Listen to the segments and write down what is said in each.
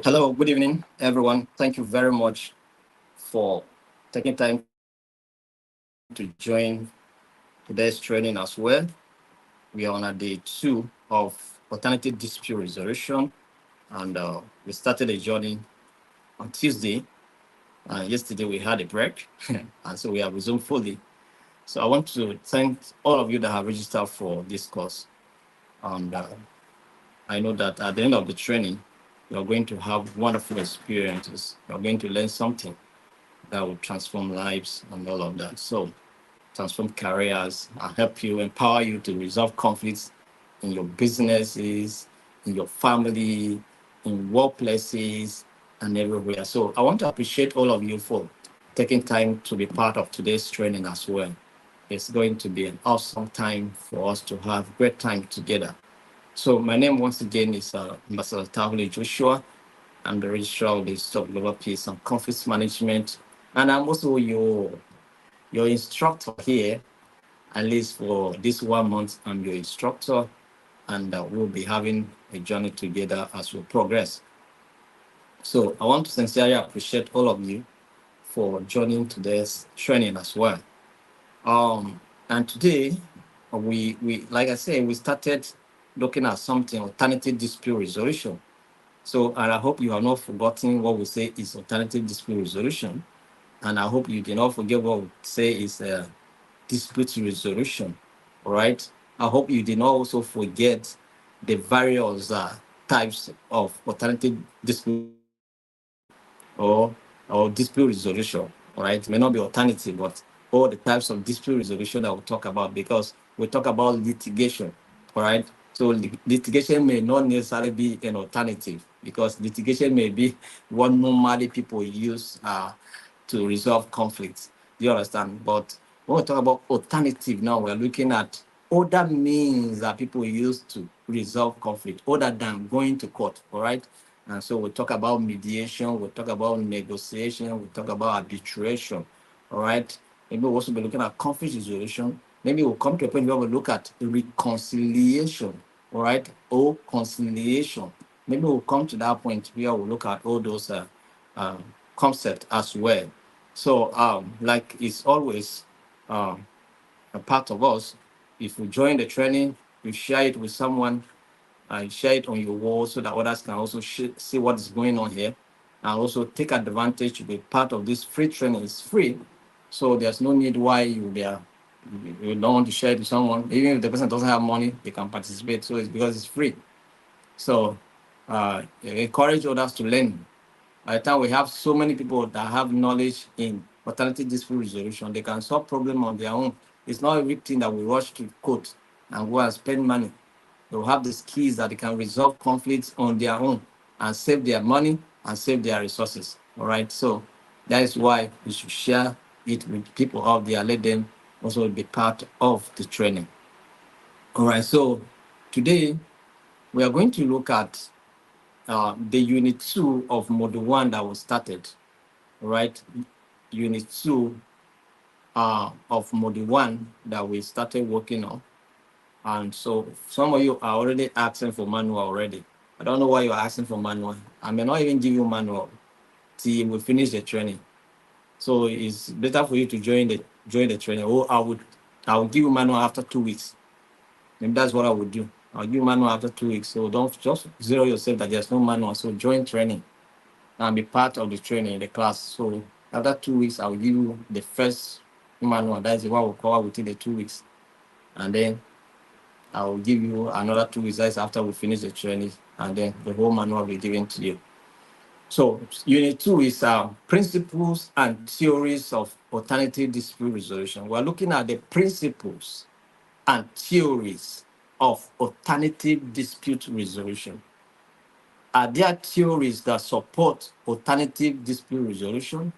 Hello, good evening, everyone. Thank you very much for taking time to join today's training as well. We are on a day two of alternative dispute resolution, and we started a journey on Tuesday. Yesterday we had a break, and so we have resumed fully. So I want to thank all of you that have registered for this course, and I know that at the end of the training, you're going to have wonderful experiences. You're going to learn something that will transform lives and all of that. So, transform careers and help you, empower you to resolve conflicts in your businesses, in your family, in workplaces, and everywhere. So, I want to appreciate all of you for taking time to be part of today's training as well. It's going to be an awesome time for us to have great time together. So my name once again is Ambassador Tavli Joshua. I'm the Registrar of the Institute of Global Peace and Conflict Management, and I'm also your instructor here. At least for this 1 month, I'm your instructor, and we'll be having a journey together as we progress. So I want to sincerely appreciate all of you for joining today's training as well. And today, we like I said, we started looking at something alternative dispute resolution. So, and I hope you have not forgotten what we say is alternative dispute resolution, and I hope you did not forget what we say is dispute resolution. All right. I hope you did not also forget the various types of alternative dispute or dispute resolution. All right, it may not be alternative, but all the types of dispute resolution that we'll talk about, because we talk about litigation. All right, so litigation may not necessarily be an alternative, because litigation may be what normally people use to resolve conflicts. Do you understand? But when we talk about alternative now, we're looking at other means that people use to resolve conflict other than going to court. All right. And so we talk about mediation, we talk about negotiation, we talk about arbitration. All right. Maybe we'll also be looking at conflict resolution. Maybe we'll come to a point where we'll look at reconciliation. All right. Or conciliation. Maybe we'll come to that point where we'll look at all those concepts as well. So, like it's always a part of us, if you join the training, you share it with someone, share it on your wall so that others can also see what is going on here, and also take advantage to be part of this free training. It's free, so there's no need why you don't want to share it with someone. Even if the person doesn't have money, they can participate. So it's because it's free. So encourage others to learn. By the time we have so many people that have knowledge in alternative dispute resolution, they can solve problem on their own. It's not everything that we rush to court and go and spend money. They'll have the skills that they can resolve conflicts on their own and save their money and save their resources. All right. So that is why we should share it with people out there. Let them also be part of the training. All right. So today we are going to look at the unit 2 of module 1 that was started. All right. Unit 2 of module 1 that we started working on. And so some of you are already asking for manual already. I don't know why you're asking for manual. I may not even give you manual till we finish the training. So it's better for you to join the training. Or I will give you manual after 2 weeks. Maybe that's what I would do. I'll give you manual after 2 weeks. So don't just zero yourself that there's no manual. So join training and be part of the training in the class. So after 2 weeks, I will give you the first manual. That's what we'll cover within the 2 weeks. And then I will give you another 2 weeks after we finish the training, and then the whole manual will be given to you. So unit 2 is principles and theories of alternative dispute resolution. We're looking at the principles and theories of alternative dispute resolution. Are there theories that support alternative dispute resolution?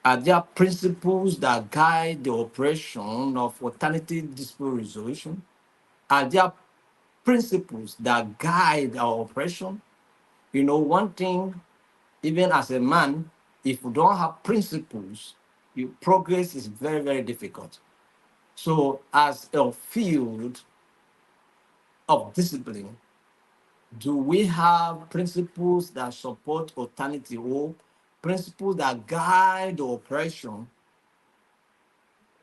Are there principles that guide the operation of alternative dispute resolution? Are there principles that guide our operation? You know, one thing, even as a man, if you don't have principles, your progress is very, very difficult. So, as a field of discipline, Do we have principles that support alternative or principles that guide the operation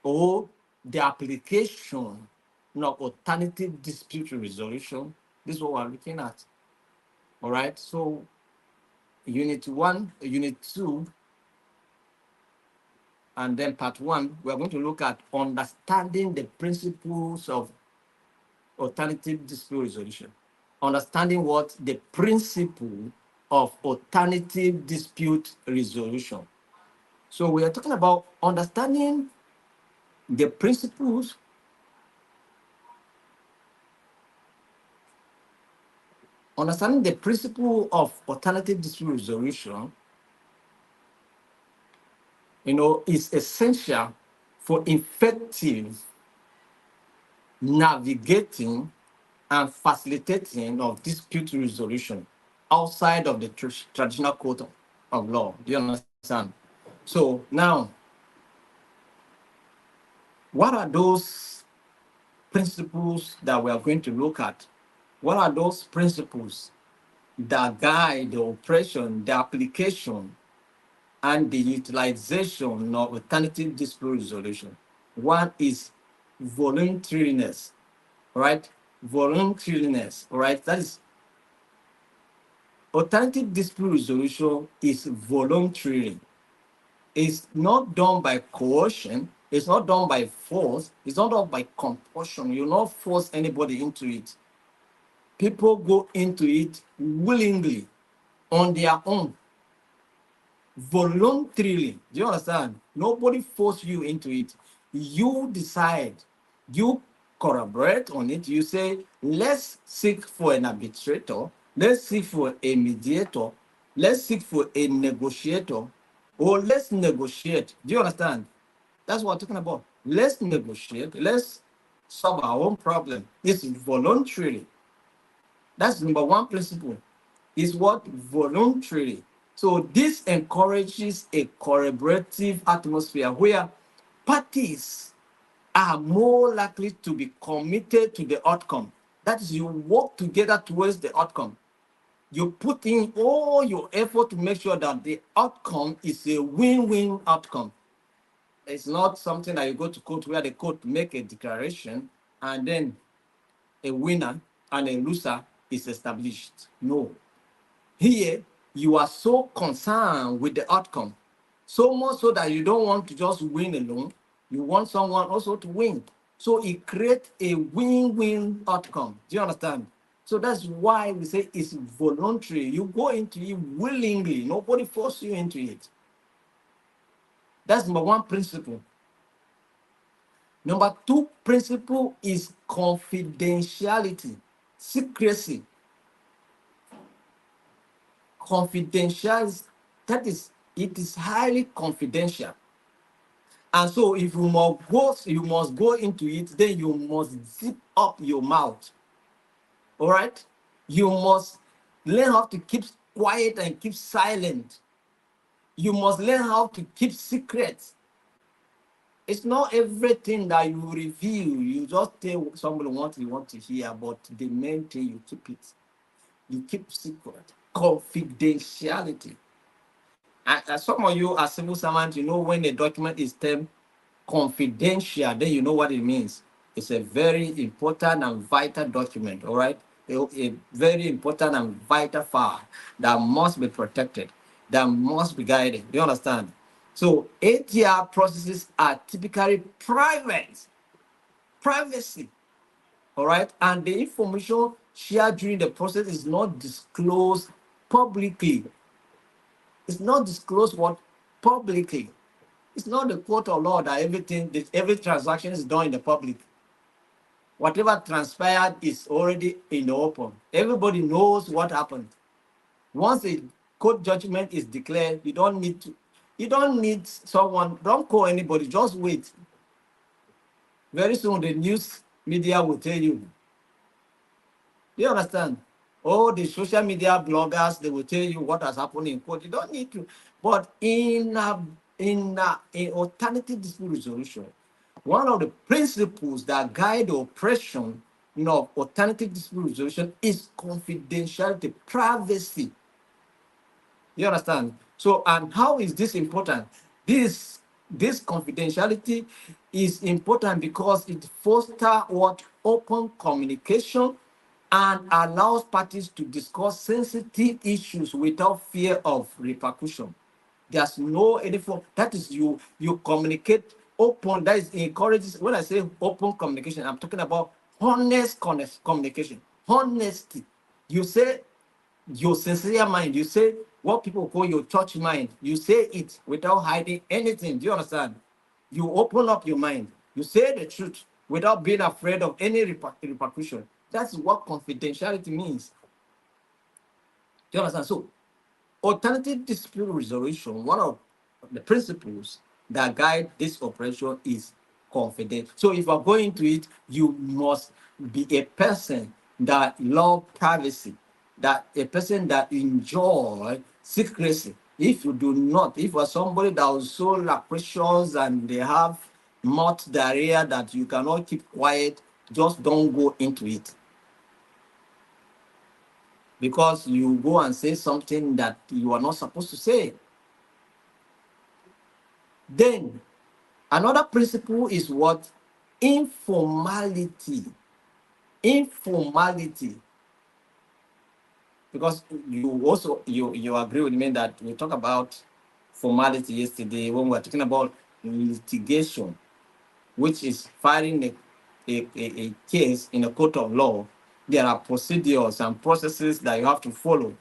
or the application of alternative dispute resolution? This is what we're looking at. All right. So, unit 1, unit 2, and then part 1, we're going to look at understanding the principles of alternative dispute resolution. Understanding what the principle of alternative dispute resolution. So we are talking about understanding the principles, understanding the principle of alternative dispute resolution, is essential for effective navigating and facilitating of dispute resolution outside of the traditional court of law. Do you understand? So now, what are those principles that we are going to look at? What are those principles that guide the operation, the application, and the utilization of alternative dispute resolution? One is voluntariness, right? Voluntariness, right? That is, alternative dispute resolution is voluntary. It's not done by coercion. It's not done by force. It's not done by compulsion. You not force anybody into it. People go into it willingly, on their own, voluntarily. Do you understand? Nobody force you into it. You decide. You corroborate on it. You say, let's seek for an arbitrator. Let's seek for a mediator. Let's seek for a negotiator. Or let's negotiate. Do you understand? That's what I'm talking about. Let's negotiate. Let's solve our own problem. It's voluntary. That's number one principle. Is what? Voluntary. So this encourages a collaborative atmosphere where parties are more likely to be committed to the outcome. That is, you work together towards the outcome. You put in all your effort to make sure that the outcome is a win-win outcome. It's not something that you go to court where the court make a declaration and then a winner and a loser is established. No. Here, you are so concerned with the outcome, so much so that you don't want to just win alone. You want someone also to win. So it creates a win-win outcome. Do you understand? So that's why we say it's voluntary. You go into it willingly. Nobody forces you into it. That's number one principle. Number two principle is confidentiality, secrecy. Confidentiality, that is, it is highly confidential. And so if you must go into it, then you must zip up your mouth. All right? You must learn how to keep quiet and keep silent. You must learn how to keep secrets. It's not everything that you reveal. You just tell somebody what you want to hear, but the main thing, you keep it. You keep secret. Confidentiality. And some of you as civil servants, when a document is termed confidential, then you know what it means. It's a very important and vital document, all right? A very important and vital file that must be protected, that must be guided. Do you understand? So ATR processes are typically private, privacy, all right? And the information shared during the process is not disclosed publicly. It's not disclosed what? Publicly. It's not the court of law that every transaction is done in the public. Whatever transpired is already in the open. Everybody knows what happened. Once a court judgment is declared, you don't need someone, don't call anybody, just wait. Very soon the news media will tell you. Do you understand? All the social media bloggers, they will tell you what has happened in court. You don't need to. But in alternative dispute resolution, one of the principles that guide the operation of alternative dispute resolution is confidentiality, privacy. You understand? So, and how is this important? This confidentiality is important because it fosters what open communication and allows parties to discuss sensitive issues without fear of repercussion. There's no any form. That is, you communicate open. That is encourages. When I say open communication, I'm talking about honest communication, honesty. You say your sincere mind. You say what people call your church mind. You say it without hiding anything. Do you understand? You open up your mind. You say the truth without being afraid of any repercussion. That's what confidentiality means. Do you understand? So, alternative dispute resolution, one of the principles that guide this operation is confidence. So if you're going to it, you must be a person that love privacy, that a person that enjoy secrecy. If you do not, if you're somebody that is so loquacious and they have mouth diarrhea that you cannot keep quiet, just don't go into it, because you go and say something that you are not supposed to say. Then another principle is what? Informality. Informality. Because you agree with me that we talked about formality yesterday when we were talking about litigation, which is filing a case in a court of law. There are procedures and processes that you have to follow.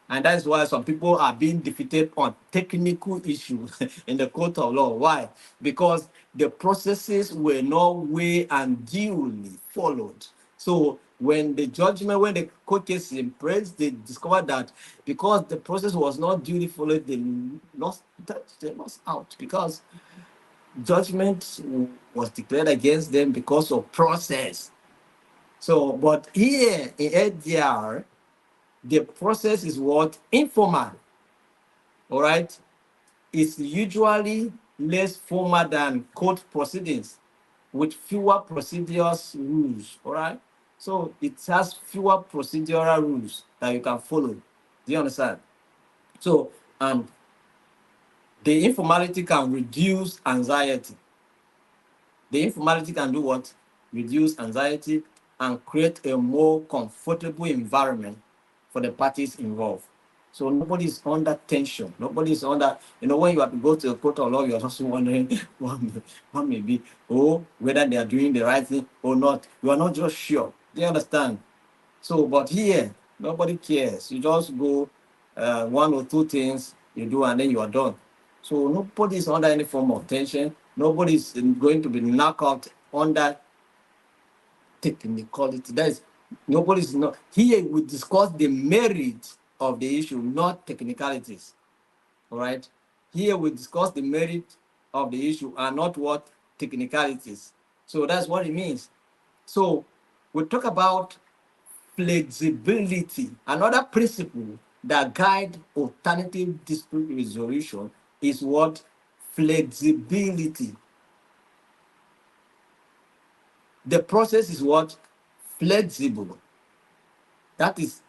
And that's why some people are being defeated on technical issues in the court of law. Why? Because the processes were not way and duly followed. So when the court case is in place, they discovered that because the process was not duly followed, they lost out, because judgment was declared against them because of process. So, but here in ADR, the process is what? Informal. All right. It's usually less formal than court proceedings with fewer procedures rules. All right. So it has fewer procedural rules that you can follow. Do you understand? So, and the informality can reduce anxiety. The informality can do what? Reduce anxiety and create a more comfortable environment for the parties involved. So nobody's under tension. Nobody's under, when you have to go to a court of law, you're just wondering what may be, or whether they are doing the right thing or not. You are not just sure. Do you understand? So, but here, nobody cares. You just go one or two things you do, and then you are done. So nobody is under any form of tension. Nobody is going to be knocked out under technicality. That is, nobody is not here. We discuss the merit of the issue, not technicalities. All right. Here we discuss the merit of the issue and not what? Technicalities. So that's what it means. So we talk about flexibility. Another principle that guide alternative dispute resolution is what? Flexibility. The process is what? Flexible. That is,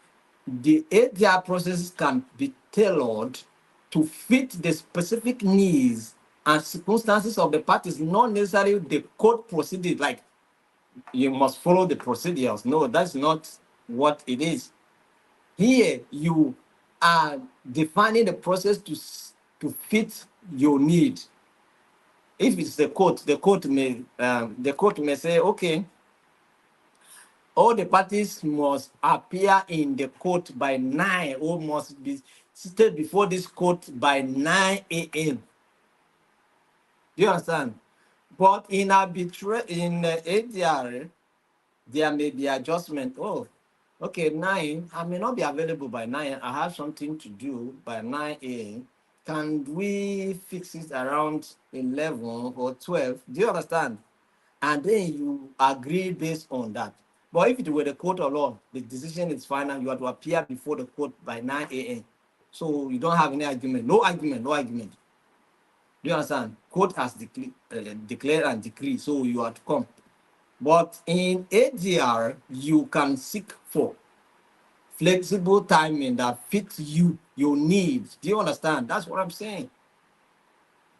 the ADR process can be tailored to fit the specific needs and circumstances of the parties, not necessarily the court proceedings, like you must follow the procedures. No, that's not what it is. Here, you are defining the process to fit your need. If it's the court may say, okay, all the parties must appear in the court by 9, or must be seated before this court by 9 a.m. Do you understand? But in ADR, there may be adjustment. Oh, okay, 9, I may not be available by 9. I have something to do by 9 a.m. Can we fix it around 11 or 12? Do you understand? And then you agree based on that. But if it were the court of law, the decision is final. You have to appear before the court by 9 a.m. So you don't have any argument. No argument, no argument. Do you understand? Court has declared and decreed, so you have to come. But in ADR, you can seek for flexible timing that fits you, your needs. Do you understand? That's what I'm saying.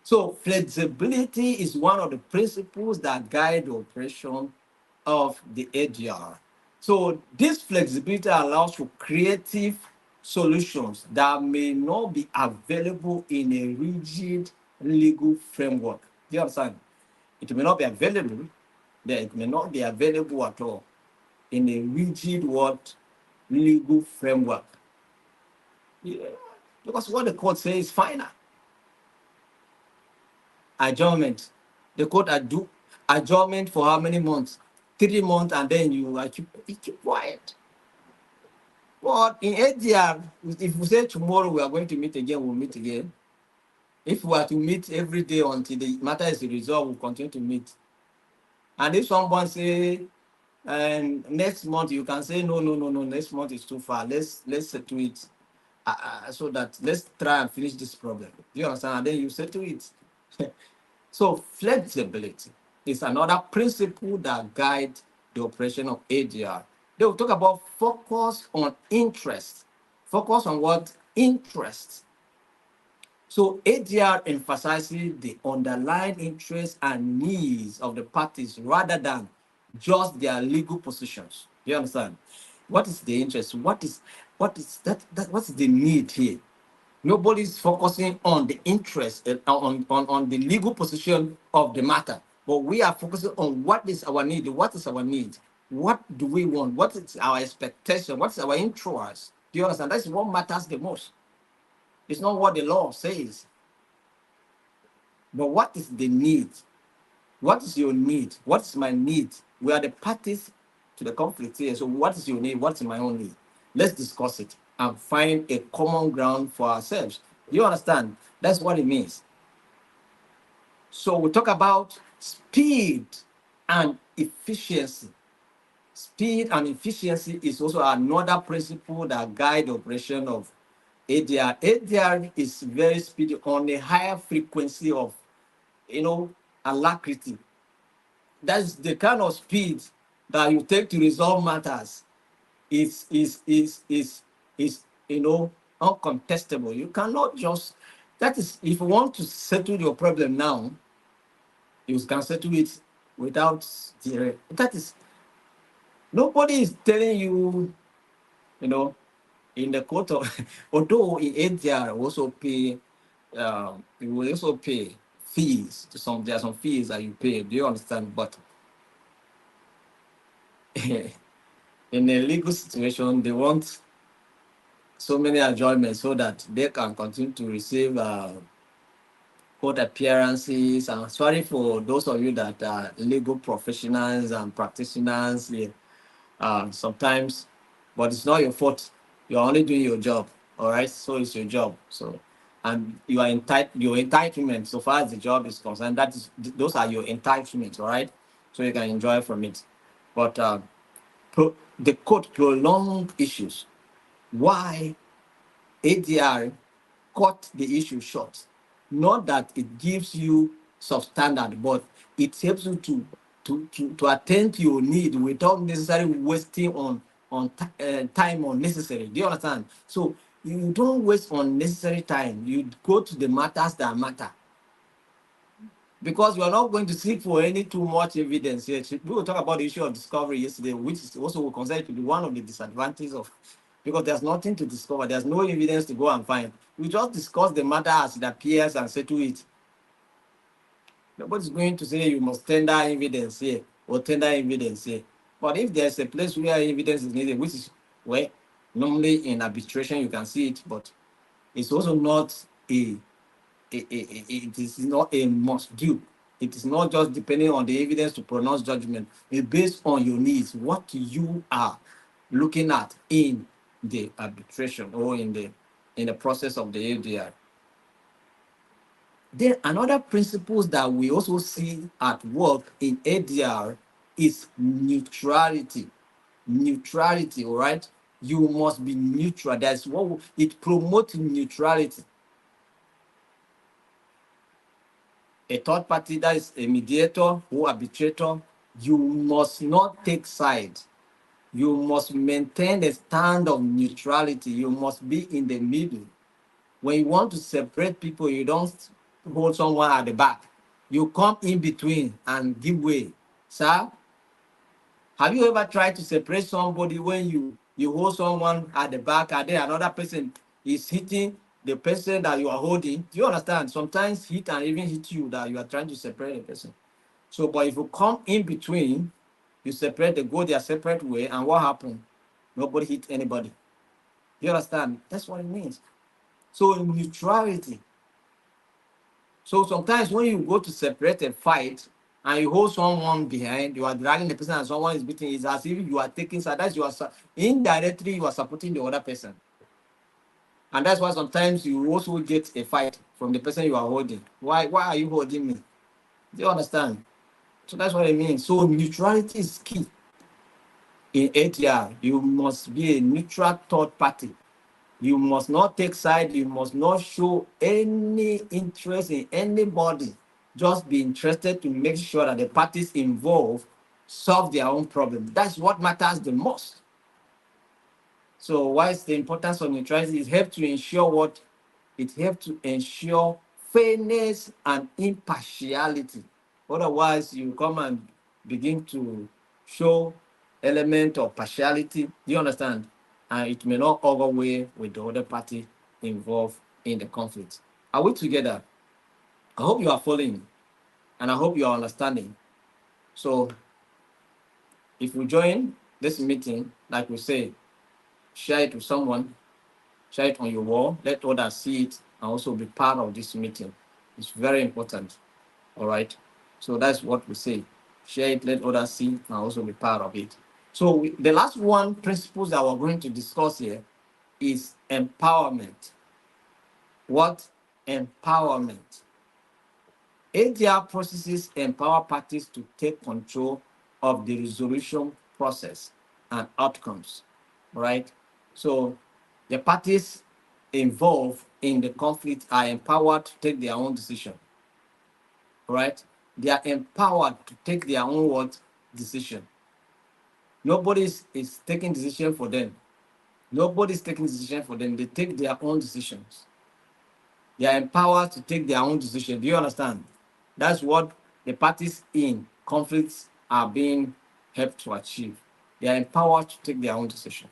So flexibility is one of the principles that guide the operation of the ADR. So this flexibility allows for creative solutions that may not be available in a rigid legal framework. Do you understand? It may not be available, then it may not be available at all in a rigid what legal framework. Yeah. Because what the court says is final. Adjournment. The court do adjournment for how many months? 3 months, and then you keep quiet. But in ADR, if we say tomorrow we are going to meet again, we'll meet again. If we are to meet every day until the matter is resolved, we'll continue to meet. And if someone say, next month, you can say, no, no, no, no, next month is too far. Let's settle it so that let's try and finish this problem. Do you understand? And then you settle it. So flexibility is another principle that guides the operation of ADR. They will talk about focus on interest. Focus on what? Interest. So ADR emphasizes the underlying interests and needs of the parties rather than just their legal positions. You understand? What is the interest? What's the need here? Nobody's focusing on the interest on the legal position of the matter, but we are focusing on what is our need. What is our need? What do we want? What is our expectation? What is our interest? Do you understand? That's what matters the most. It's not what the law says, but what is the need? What is your need? What is my need? We are the parties to the conflict here. So what is your need? What's my own need? Let's discuss it and find a common ground for ourselves. You understand? That's what it means. So we talk about speed and efficiency. Speed and efficiency is also another principle that guide the operation of ADR. ADR is very speedy on a higher frequency of, alacrity. That's the kind of speed that you take to resolve matters. Is uncontestable. You cannot just, that is, if you want to settle your problem now, you can settle it without delay. That is, nobody is telling you, in the court of, although in ADR also pay, you will also pay fees to some, there are some fees that you pay. Do you understand? But in a legal situation, they want so many adjournments so that they can continue to receive court appearances. I'm sorry for those of you that are legal professionals and practitioners. Sometimes, but it's not your fault. You're only doing your job. All right, so it's your job. So, and you are your entitlement so far as the job is concerned. Those are your entitlements. All right, so you can enjoy from it. But the court prolonged issues. Why ADR cut the issue short? Not that it gives you substandard, but it helps you to attend to your need without necessarily wasting on time unnecessary. Do you understand? So you don't waste unnecessary time. You go to the matters that matter. Because we are not going to seek for any too much evidence here. We will talk about the issue of discovery yesterday, which is also considered to be one of the disadvantages of, because there's nothing to discover. There's no evidence to go and find. We just discuss the matter as it appears and settle it. Nobody's going to say you must tender evidence here or tender evidence here. But if there's a place where evidence is needed, which is where normally in arbitration you can see it, but it's also not it is not a must do. It is not just depending on the evidence to pronounce judgment. It's based on your needs, what you are looking at in the arbitration or in the process of the ADR. Then another principles that we also see at work in ADR is neutrality. Neutrality, all right? You must be neutral. That's what it promotes neutrality. A third party, that is a mediator or arbitrator, You must not take side. You must maintain a stand of neutrality. You must be in the middle. When you want to separate people, you don't hold someone at the back. You come in between and give way. Sir, have you ever tried to separate somebody when you hold someone at the back and then another person is hitting the person that you are holding? Do you understand? Sometimes hit and even hit you that you are trying to separate the person. So, but if you come in between, you separate, they go their separate way, and what happened? Nobody hit anybody. You understand? That's what it means. So neutrality. So sometimes when you go to separate a fight and you hold someone behind, you are dragging the person and someone is beating, it's as if you are taking side. That's you are indirectly you are supporting the other person. And that's why sometimes you also get a fight from the person you are holding. Why are you holding me? Do you understand? So that's what it means. So neutrality is key. In ATR, you must be a neutral third party. You must not take side. You must not show any interest in anybody. Just be interested to make sure that the parties involved solve their own problem. That's what matters the most. So why is the importance of neutrality? It helps to ensure what? It helps to ensure fairness and impartiality. Otherwise, you come and begin to show element of partiality. Do you understand? And it may not augur way with the other party involved in the conflict. Are we together? I hope you are following, and I hope you are understanding. So, if you join this meeting, like we say, share it with someone, share it on your wall, let others see it, and also be part of this meeting. It's very important. All right. So that's what we say. Share it, let others see, and also be part of it. So the last one principles that we're going to discuss here is empowerment. What? Empowerment. ADR processes empower parties to take control of the resolution process and outcomes, right? So the parties involved in the conflict are empowered to take their own decision, right? They are empowered to take their own what? Decision. Nobody is taking decision for them. Nobody's taking decision for them. They take their own decisions. They are empowered to take their own decision. Do you understand? That's what the parties in conflicts are being helped to achieve. They are empowered to take their own decision.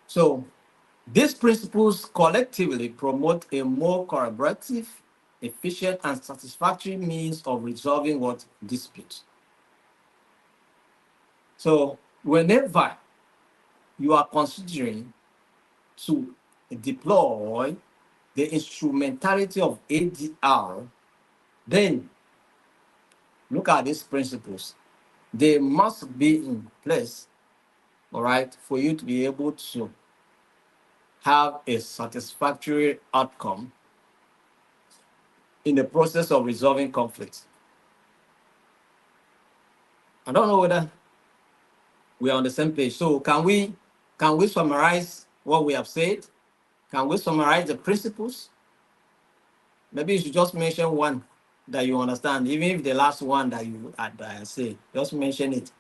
So these principles collectively promote a more collaborative, efficient, and satisfactory means of resolving what? Disputes. So whenever you are considering to deploy the instrumentality of ADR, then look at these principles. They must be in place, all right, for you to be able to have a satisfactory outcome in the process of resolving conflicts. I don't know whether we are on the same page. So can we summarize what we have said? Can we summarize the principles? Maybe you should just mention one that you understand, even if the last one that I say, just mention it.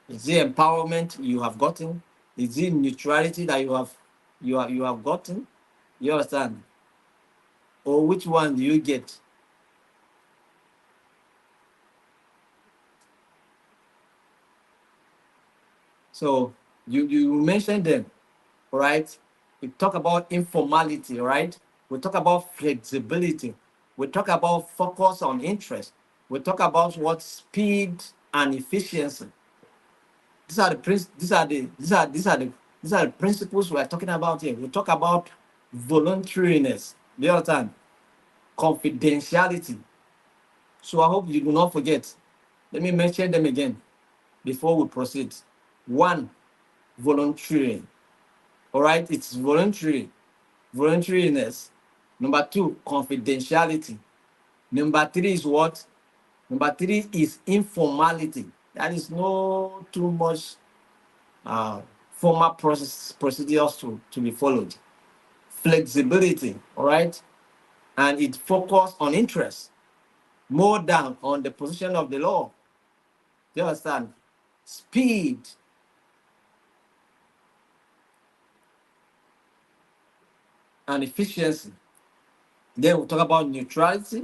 Is it empowerment you have gotten? Is it neutrality that you have gotten? You understand? Or which one do you get? So you mentioned them, all right? We talk about informality, all right? We talk about flexibility. We talk about focus on interest. We talk about what? Speed and efficiency. These are the principles we are talking about here. We talk about voluntariness. Do you understand? Confidentiality. So I hope you do not forget. Let me mention them again before we proceed. One, volunteering. All right, it's voluntary, voluntariness. Number two, confidentiality. Number three is what? Number three is informality. That is no too much formal procedures to be followed. Flexibility, all right? And it focus on interest more than on the position of the law. you understand? Speed, and efficiency. Then we'll talk about neutrality.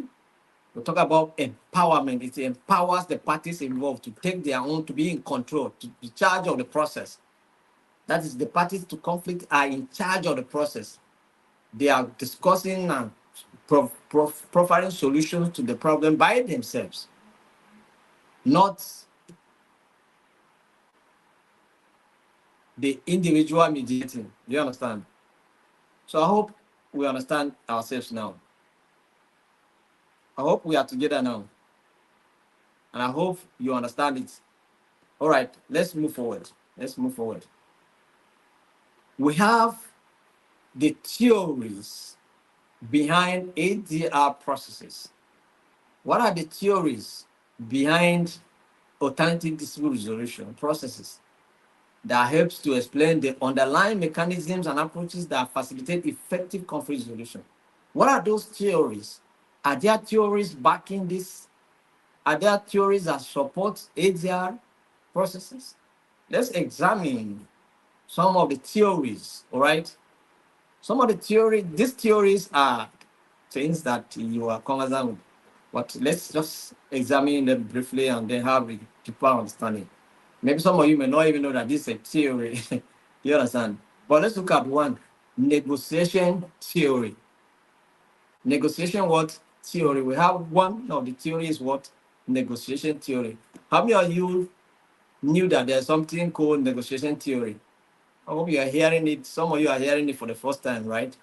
We'll talk about empowerment. It empowers the parties involved to take their own, to be in control, to be in charge of the process. That is, the parties to conflict are in charge of the process. They are discussing and providing solutions to the problem by themselves, not the individual mediating. Do you understand? So I hope we understand ourselves now. I hope we are together now. And I hope you understand it. All right, let's move forward. Let's move forward. We have the theories behind ADR processes. What are the theories behind alternative dispute resolution processes that helps to explain the underlying mechanisms and approaches that facilitate effective conflict resolution? What are those theories? Are there theories backing this? Are there theories that support ADR processes? Let's examine some of the theories, all right? Some of the these theories are things that you are conversant with, but let's just examine them briefly and then have a deeper understanding. Maybe some of you may not even know that this is a theory. You understand? But let's look at one, negotiation theory. Negotiation what? Theory. We have one of the theories what? Negotiation theory. How many of you knew that there's something called negotiation theory? I hope you are hearing it. Some of you are hearing it for the first time, right?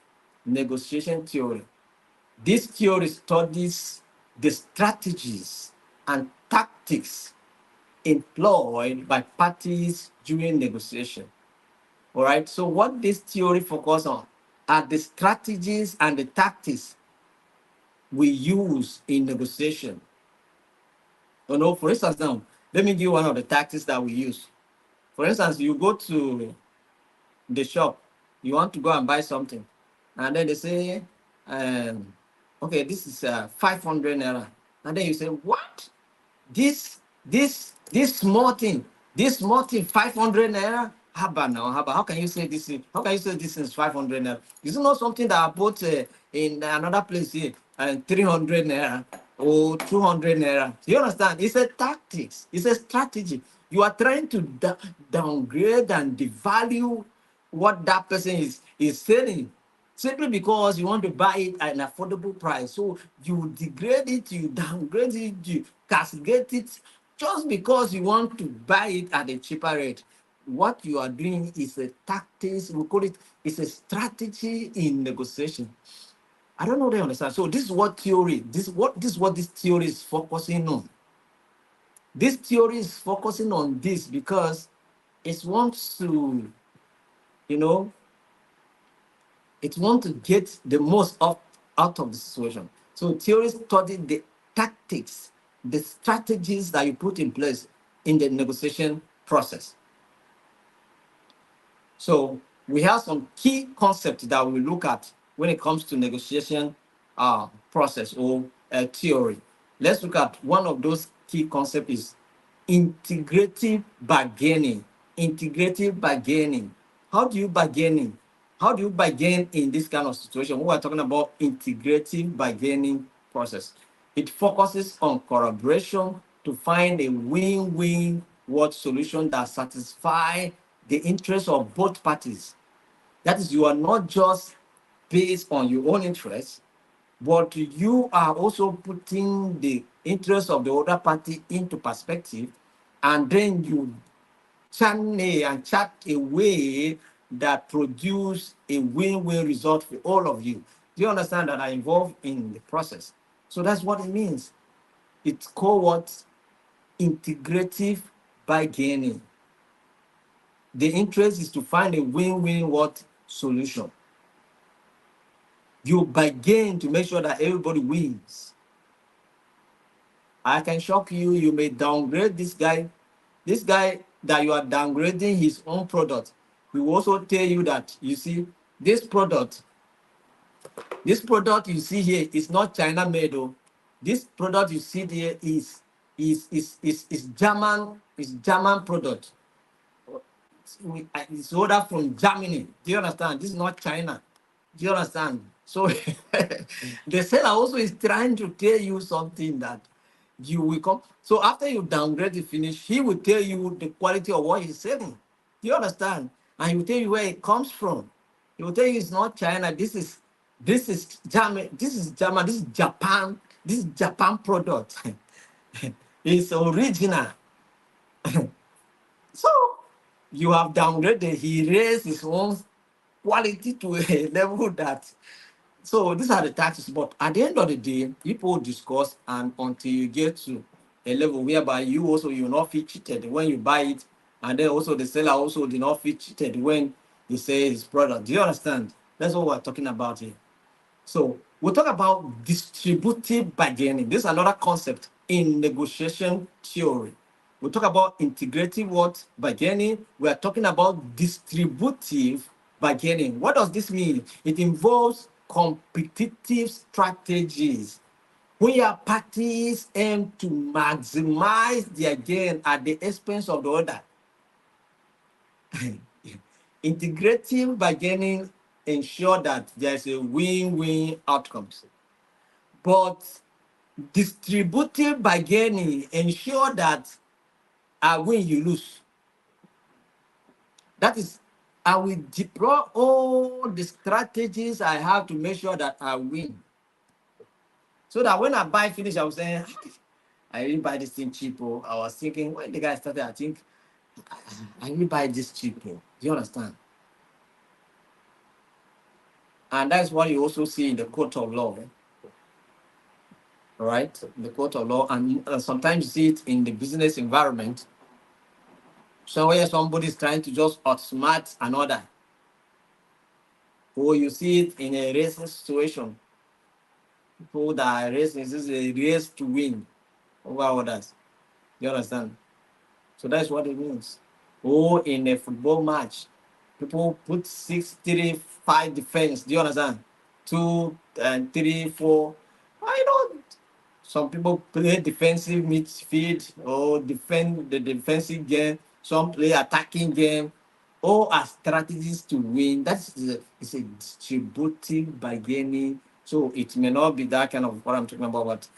Negotiation theory. This theory studies the strategies and tactics employed by parties during negotiation. All right. So what this theory focuses on are the strategies and the tactics we use in negotiation. You know, for instance, now, let me give you one of the tactics that we use. For instance, you go to the shop, you want to go and buy something, and then they say, okay, this is 500 naira. And then you say, what? This small thing, 500 naira? Haba now, haba. How can you say this? How can you say this is 500 naira? Is it not something that I bought in another place here and 300 naira or 200 naira? You understand? It's a tactics. It's a strategy. You are trying to downgrade and devalue what that person is selling, simply because you want to buy it at an affordable price. So you degrade it, you downgrade it, you castigate it, just because you want to buy it at a cheaper rate. What you are doing is a tactics, we call it, it's a strategy in negotiation. I don't know if they understand. So this is what theory, this is what this theory is focusing on. This theory is focusing on this because it wants to, you know, it wants to get the most out of the situation. So theories study the tactics, the strategies that you put in place in the negotiation process. So we have some key concepts that we look at when it comes to negotiation process or theory. Let's look at one of those key concepts is integrative bargaining. Integrative bargaining. How do you bargaining? How do you bargain in this kind of situation? We are talking about integrative bargaining process. It focuses on collaboration to find a win-win what solution that satisfies the interests of both parties. That is, you are not just based on your own interests, but you are also putting the interests of the other party into perspective, and then you channel and chart a way that produce a win-win result for all of you. Do you understand that are involved in the process? So that's what it means. It's called what? Integrative bargaining. The interest is to find a win-win what solution. You bargain to make sure that everybody wins. I can shock you. You may downgrade this guy. This guy that you are downgrading his own product. We will also tell you that, you see, this product you see here is not China made. This product you see here is is German product. It's ordered from Germany. Do you understand? This is not China. Do you understand? So the seller also is trying to tell you something that you will come. So after you downgrade the finish, he will tell you the quality of what he's selling. Do you understand? And he will tell you where it comes from. He will tell you it's not China. This is German. This is German. This is Japan. This is Japan product. It's original. So you have downgraded. He raised his own quality to a level that. So these are the taxes. But at the end of the day, people discuss, and until you get to a level whereby you also you will not feel cheated when you buy it, and then also the seller also did not feel cheated when he says his product. Do you understand? That's what we're talking about here. So we'll talk about distributive bargaining. This is another concept in negotiation theory. We'll talk about integrative what bargaining. We are talking about distributive bargaining. What does this mean? It involves competitive strategies where parties aim to maximize their gain at the expense of the other. Integrative bargaining ensure that there's a win-win outcomes. But distributive bargaining ensure that I win, you lose. That is, I will deploy all the strategies I have to make sure that I win. So that when I buy finish, I was saying, I really buy this thing cheap. Oh. I was thinking, when the guy started, I think, I really buy this cheap. Oh. Do you understand? And that's what you also see in the court of law. All right, the court of law, and sometimes you see it in the business environment. So where somebody is trying to just outsmart another, or you see it in a racing situation. People that are racing, this is a race to win over others. You understand? So that's what it means. Or in a football match, people put 6-3-5 defense. Do you understand? 2 and 3, 4. I don't. Some people play defensive midfield or defend the defensive game. Some play attacking game. All are strategies to win. That's it's a distributive bargaining. So it may not be that kind of what I'm talking about, but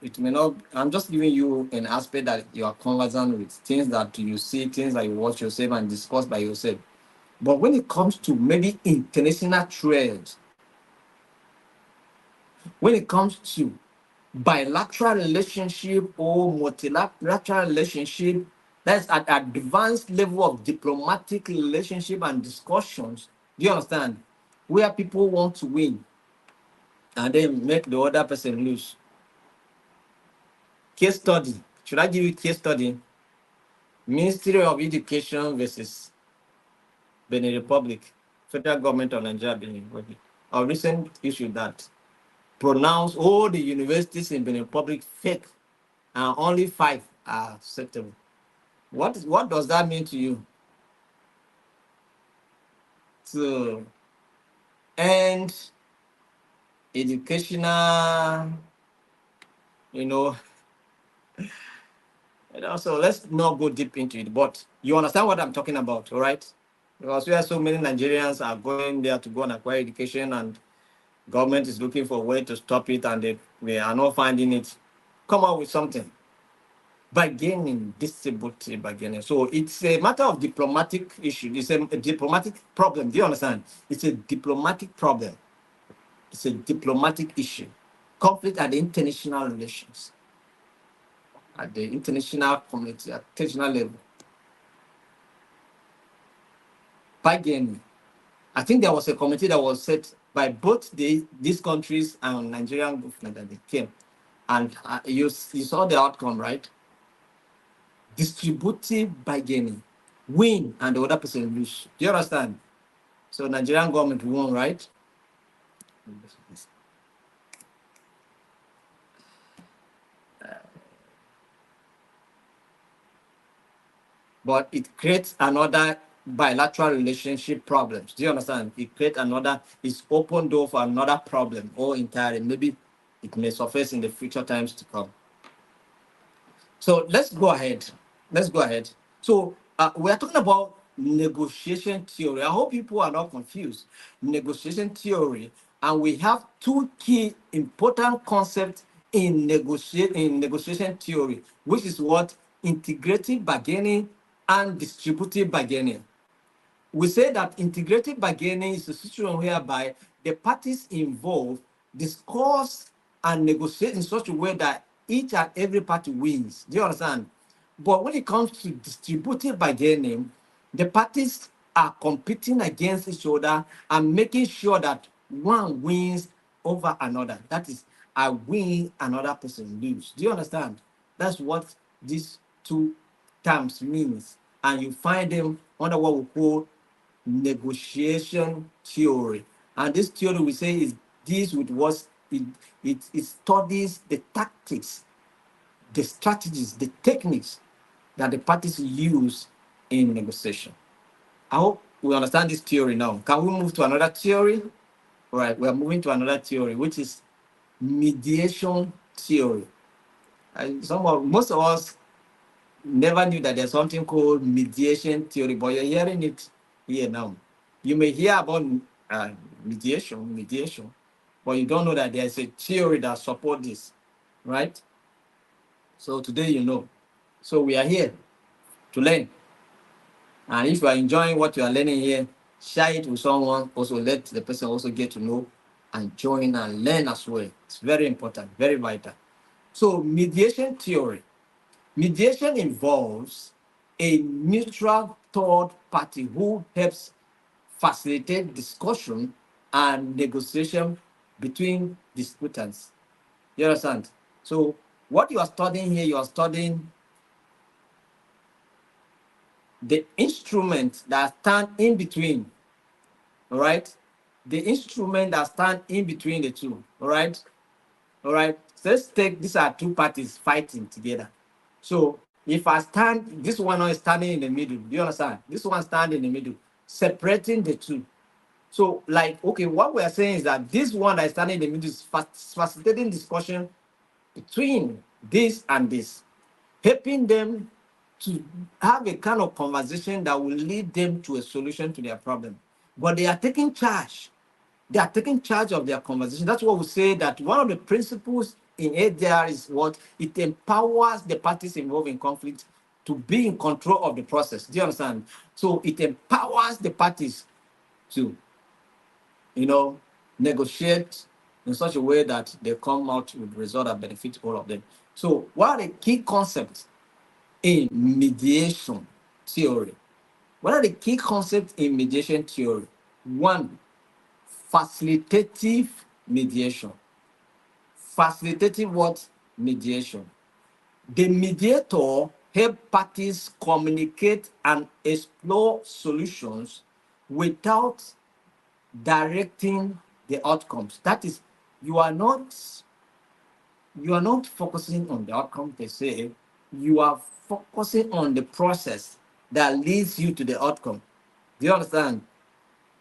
it may not. I'm just giving you an aspect that you are conversant with, things that you see, things that you watch yourself and discuss by yourself. But when it comes to maybe international trade, when it comes to bilateral relationship or multilateral relationship, that's at advanced level of diplomatic relationship and discussions. Do you understand? Where people want to win and then make the other person lose. Case study. Should I give you case study? Ministry of Education versus Benin Republic, federal government of Nigeria, Benin Republic. A recent issue that pronounced all the universities in Benin Republic fake, and only 5 are acceptable. What does that mean to you? To end educational, you know, so let's not go deep into it, but you understand what I'm talking about, all right? Because we have so many Nigerians are going there to go and acquire education, and government is looking for a way to stop it, and they are not finding it. Come up with something. Bargaining, distributive bargaining. So it's a matter of diplomatic issue. It's a diplomatic problem. Do you understand? It's a diplomatic problem. It's a diplomatic issue. Conflict at the international relations, at the international community, at international level. Bargaining. I think there was a committee that was set by both these countries and Nigerian government that they came. And you saw the outcome, right? Distributive bargaining. Win and the other person lose. Do you understand? So Nigerian government won, right? But it creates another bilateral relationship problems. Do you understand? It creates another, it's open door for another problem or entirely. Maybe it may surface in the future times to come. So let's go ahead. Let's go ahead. So we are talking about negotiation theory. I hope people are not confused. Negotiation theory, and we have two key important concepts in negotiation theory, which is what integrative bargaining and distributive bargaining. We say that integrated bargaining is a situation whereby the parties involved discuss and negotiate in such a way that each and every party wins. Do you understand? But when it comes to distributive bargaining, the parties are competing against each other and making sure that one wins over another. That is, I win, another person lose. Do you understand? That's what these two terms means. And you find them under what we call negotiation theory. And this theory we say is deals with what it studies the tactics, the strategies, the techniques that the parties use in negotiation. I hope we understand this theory now. Can we move to another theory? All right, we are moving to another theory, which is mediation theory. Most of us never knew that there's something called mediation theory, but you're hearing it here now. You may hear about mediation, but you don't know that there's a theory that supports this, right? So today you know. So we are here to learn. And if you are enjoying what you are learning here, share it with someone. Also let the person also get to know and join and learn as well. It's very important, very vital. So mediation theory. Mediation involves a neutral third party who helps facilitate discussion and negotiation between disputants. You understand? So what you are studying here, you are studying the instrument that stand in between, all right? The instrument that stand in between the two, all right? All right, so let's take, these are two parties fighting together. So if I stand, this one is standing in the middle, do you understand? This one standing in the middle, separating the two. So like, okay, what we are saying is that this one that is standing in the middle is facilitating discussion between this and this, helping them to have a kind of conversation that will lead them to a solution to their problem. But they are taking charge. They are taking charge of their conversation. That's what we say, that one of the principles in ADR is what it empowers the parties involved in conflict to be in control of the process. Do you understand? So it empowers the parties to, you know, negotiate in such a way that they come out with result that benefits all of them. So what are the key concepts in mediation theory? What are the key concepts in mediation theory? One, facilitative mediation. Facilitative what? Mediation. The mediator helps parties communicate and explore solutions without directing the outcomes. That is, you are not focusing on the outcome per se. You are focusing on the process that leads you to the outcome. Do you understand?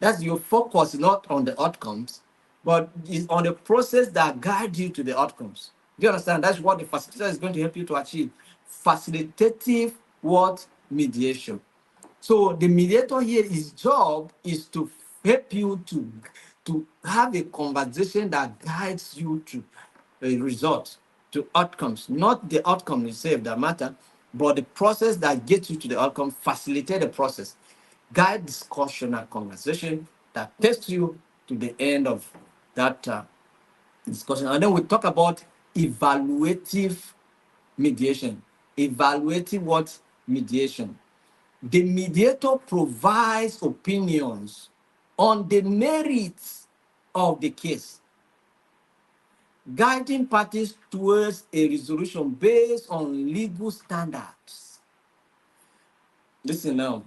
That's your focus, not on the outcomes, but is on the process that guides you to the outcomes. Do you understand? That's what the facilitator is going to help you to achieve. Facilitative what? Mediation. So the mediator here, his job is to help you to have a conversation that guides you to a result, to outcomes, not the outcome itself that matter, but the process that gets you to the outcome. Facilitate the process, guide discussion and conversation that takes you to the end of that discussion. And then we talk about evaluative mediation. Evaluative what? Mediation. The mediator provides opinions on the merits of the case, guiding parties towards a resolution based on legal standards. Listen now.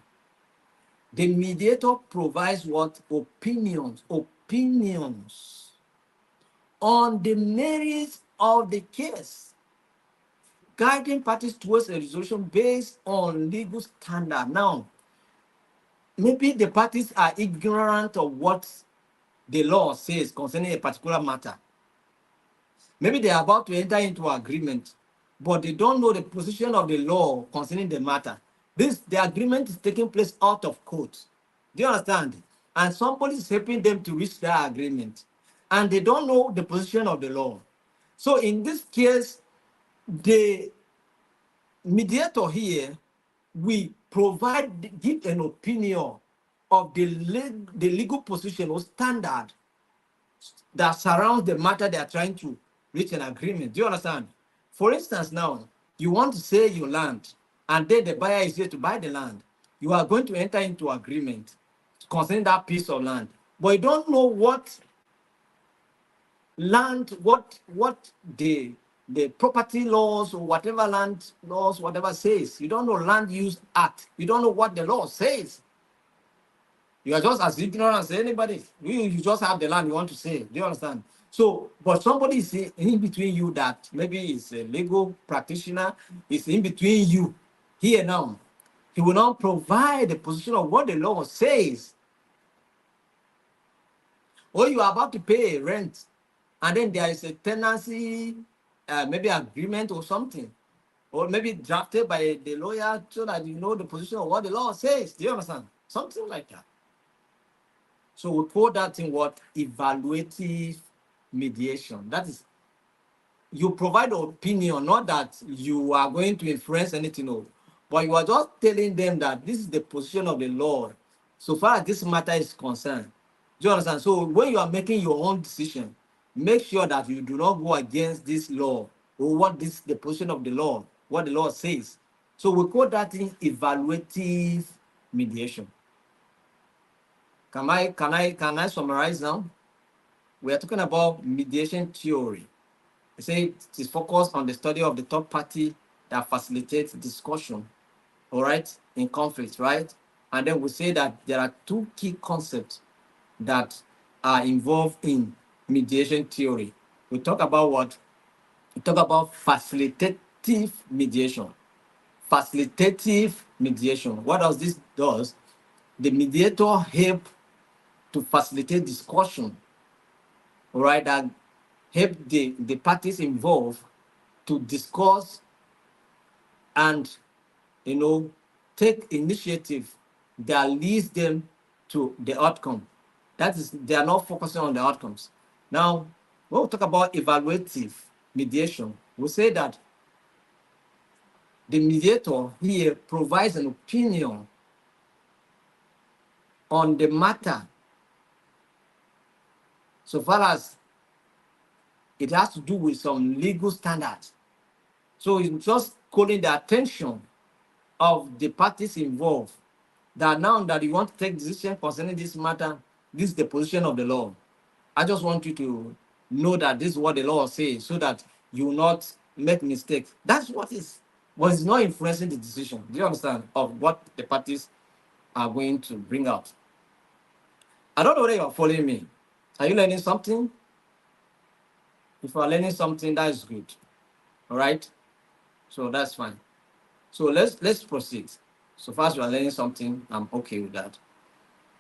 The mediator provides what? Opinions on the merits of the case, guiding parties towards a resolution based on legal standard. Now, maybe the parties are ignorant of what the law says concerning a particular matter. Maybe they are about to enter into agreement, but they don't know the position of the law concerning the matter. The agreement is taking place out of court. Do you understand? And somebody is helping them to reach that agreement, and they don't know the position of the law. So in this case, the mediator here we give an opinion of the legal position or standard that surrounds the matter they are trying to reach an agreement. Do you understand? For instance, now you want to sell your land, and then the buyer is here to buy the land. You are going to enter into agreement concerning that piece of land, but you don't know what land, what the property laws or whatever land laws, whatever says. You don't know land use act. You don't know what the law says. You are just as ignorant as anybody. You just have the land you want to say. Do you understand? So, but somebody is in between you that maybe is a legal practitioner, is in between you here now. He will not provide the position of what the law says. Or you are about to pay rent, and then there is a tenancy, maybe agreement or something, or maybe drafted by the lawyer so that you know the position of what the law says. Do you understand? Something like that. So we call that in what? Evaluative mediation. That is, you provide an opinion, not that you are going to influence anything, no, but you are just telling them that this is the position of the law so far as this matter is concerned. Do you understand? So when you are making your own decision, make sure that you do not go against this law or the position of the law, what the law says. So we call that in evaluative mediation. Can I summarize now? We are talking about mediation theory. I say it is focused on the study of the third party that facilitates discussion, all right, in conflict, right? And then we say that there are two key concepts that are involved in mediation theory. We talk about what? We talk about facilitative mediation. Facilitative mediation. What does this do? The mediator help to facilitate discussion, all right, that help the parties involved to discuss and, take initiative that leads them to the outcome. That is, they are not focusing on the outcomes. Now, when we talk about evaluative mediation, we say that the mediator here provides an opinion on the matter so far as it has to do with some legal standards. So it's just calling the attention of the parties involved that now that you want to take decision concerning this matter, this is the position of the law. I just want you to know that this is what the law says so that you will not make mistakes. That's what is not influencing the decision. Do you understand? Of what the parties are going to bring out. I don't know whether you are following me. Are you learning something? If you are learning something, that is good. All right? So that's fine. So let's proceed. So far as you are learning something, I'm okay with that.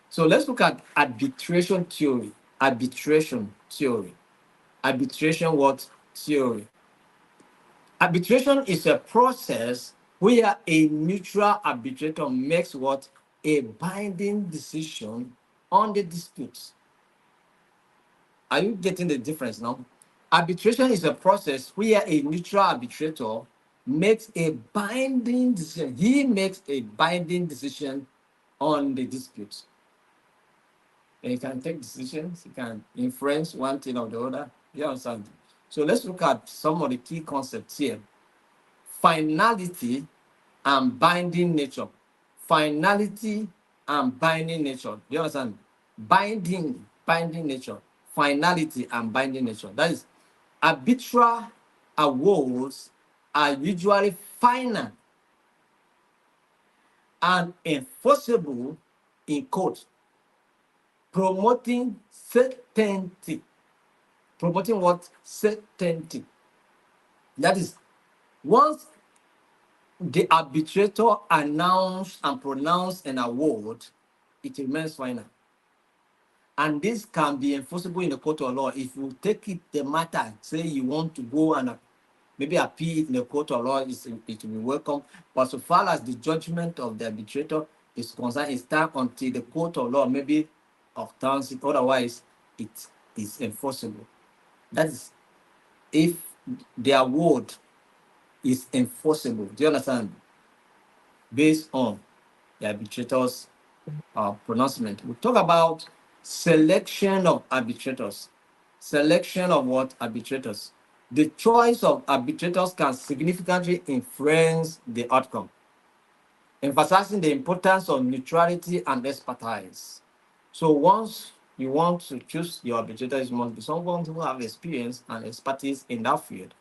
So let's look at arbitration theory. Arbitration theory. Arbitration what? Theory. Arbitration is a process where a neutral arbitrator makes what? A binding decision on the disputes. Are you getting the difference now? Arbitration is a process where a neutral arbitrator makes a binding decision. He makes a binding decision on the dispute. And he can take decisions, he can influence one thing or the other. You understand? So let's look at some of the key concepts here. Finality and binding nature. Finality and binding nature. Do you understand? Binding nature. Finality and binding nature. That is, arbitral awards are usually final and enforceable in court, promoting certainty. Promoting what? Certainty. That is, once the arbitrator announced and pronounced an award, it remains final. And this can be enforceable in the court of law if you take it, the matter, say you want to go and maybe appeal in the court of law, it will be welcome. But so far as the judgment of the arbitrator is concerned, it's time until the court of law maybe overturns it. Otherwise, it is enforceable. That is if the award is enforceable. Do you understand? Based on the arbitrator's pronouncement. We talk about selection of arbitrators. Selection of what? Arbitrators. The choice of arbitrators can significantly influence the outcome, emphasizing the importance of neutrality and expertise. So once you want to choose your arbitrator, it must be someone who have experience and expertise in that field,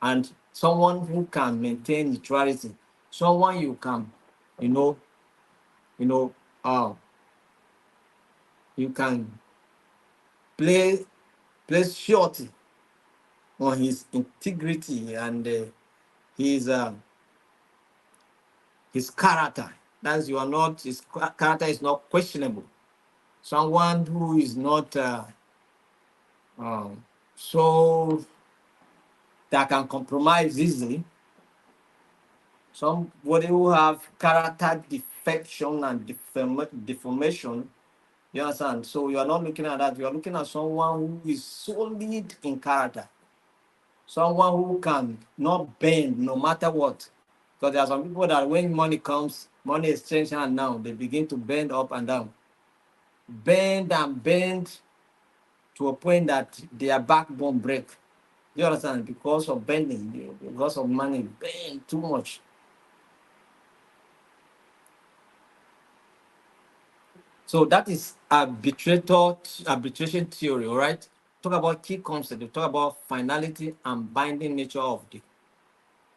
and someone who can maintain neutrality, someone you can, you know, you know, you can place surety on his integrity and his character. That's you are not his character is not questionable. Someone who is not so that can compromise easily. Somebody who have character defection and deformation. You understand? So you are not looking at that. You are looking at someone who is solid in character. Someone who can not bend no matter what. Because there are some people that when money comes, money exchange hand now, they begin to bend up and down. Bend and bend to a point that their backbone break. You understand? Because of bending, because of money, bend too much. So that is arbitration theory, all right? Talk about key concepts. We talk about finality and binding nature of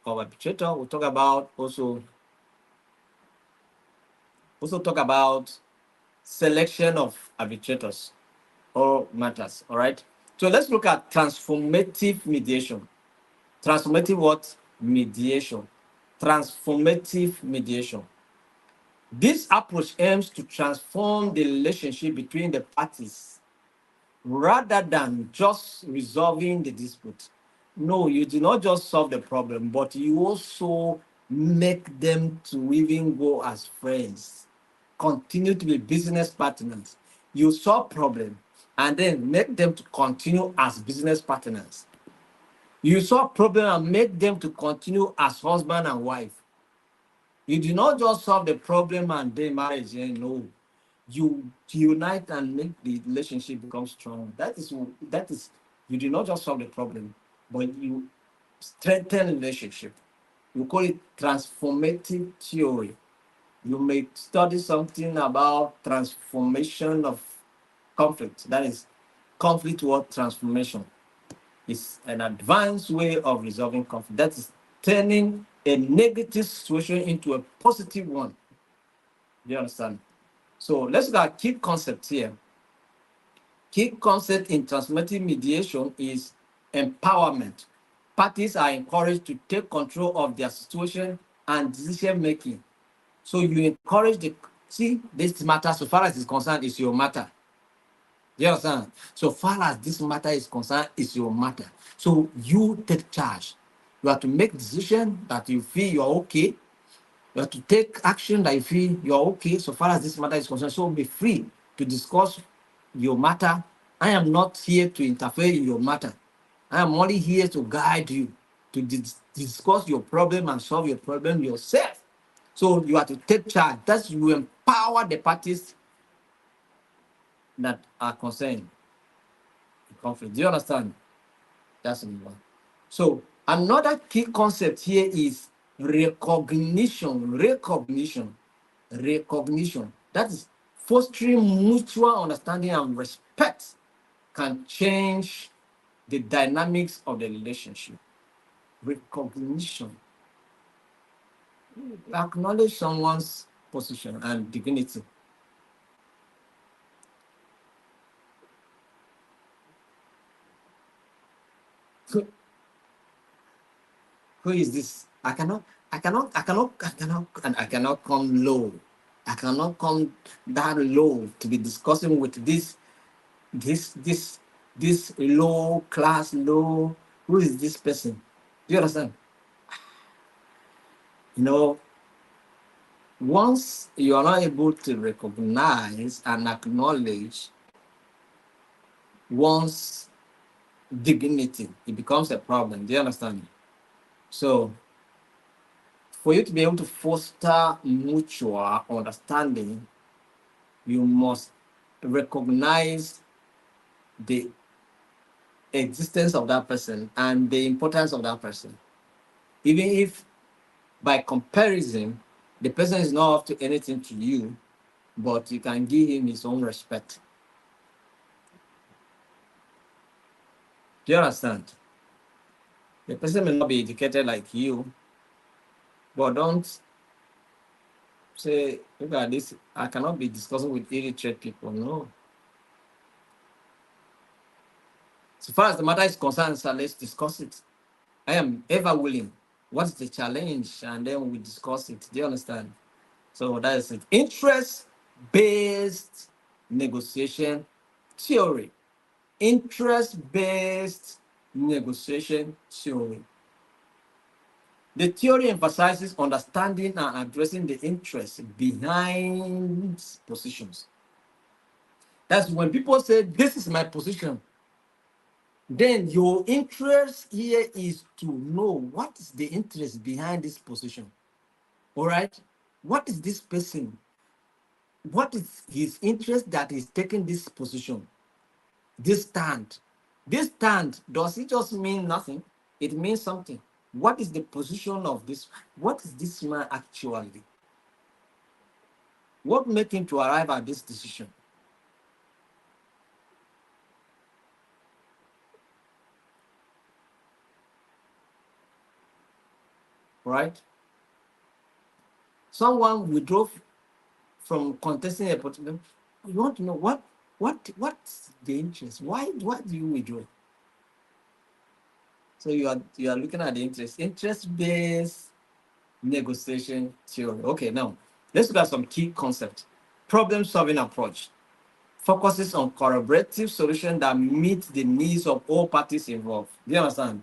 arbitrator. We talk about also talk about selection of arbitrators or matters, all right? So let's look at transformative mediation. Transformative what? Mediation. Transformative mediation. This approach aims to transform the relationship between the parties rather than just resolving the dispute. No, you do not just solve the problem, but you also make them to even go as friends, continue to be business partners. You solve problem and then make them to continue as business partners. You solve problem and make them to continue as husband and wife. You do not just solve the problem and then marriage. No, you unite and make the relationship become strong. That is you do not just solve the problem, but you strengthen the relationship. You call it transformative theory. You may study something about transformation of conflict. That is conflict or transformation. It's an advanced way of resolving conflict. That is turning a negative situation into a positive one. Do you understand? So let's look at key concepts here. Key concept in transformative mediation is empowerment. Parties are encouraged to take control of their situation and decision making. So you encourage this matter, so far as it's concerned, is your matter. You understand? So far as this matter is concerned, it's your matter. So you take charge. You have to make decision that you feel you're okay. You have to take action that you feel you're okay so far as this matter is concerned. So be free to discuss your matter. I am not here to interfere in your matter. I am only here to guide you to discuss your problem and solve your problem yourself. So you have to take charge. That's you empower the parties that are concerned in conflict. Do you understand? That's number one. So another key concept here is recognition. That is fostering mutual understanding and respect can change the dynamics of the relationship. Recognition. Acknowledge someone's position and dignity. Who is this? I cannot come low. I cannot come that low to be discussing with this low class. Who is this person? Do you understand? You know, once you are not able to recognize and acknowledge one's dignity, it becomes a problem. Do you understand? So, for you to be able to foster mutual understanding, you must recognize the existence of that person and the importance of that person. Even if by comparison, the person is not up to anything to you, but you can give him his own respect. Do you understand? The person may not be educated like you, but don't say, look at this, I cannot be discussing with illiterate people. No. So far as the matter is concerned, sir, let's discuss it. I am ever willing. What's the challenge? And then we discuss it. Do you understand? So that is it. Interest-based negotiation theory. Interest-based negotiation theory. The theory emphasizes understanding and addressing the interests behind positions. That's when people say, this is my position, then your interest here is to know what is the interest behind this position. All right? What is this person? What is his interest that is taking this position, this stand? This stand, does it just mean nothing? It means something. What is the position of this? What is this man actually? What made him to arrive at this decision? Right? Someone withdrew from contesting a particular. You want to know what's the interest? Why do you withdraw? So you are looking at the interest-based negotiation theory. Okay, now let's look at some key concepts. Problem-solving approach focuses on collaborative solutions that meet the needs of all parties involved. Do you understand?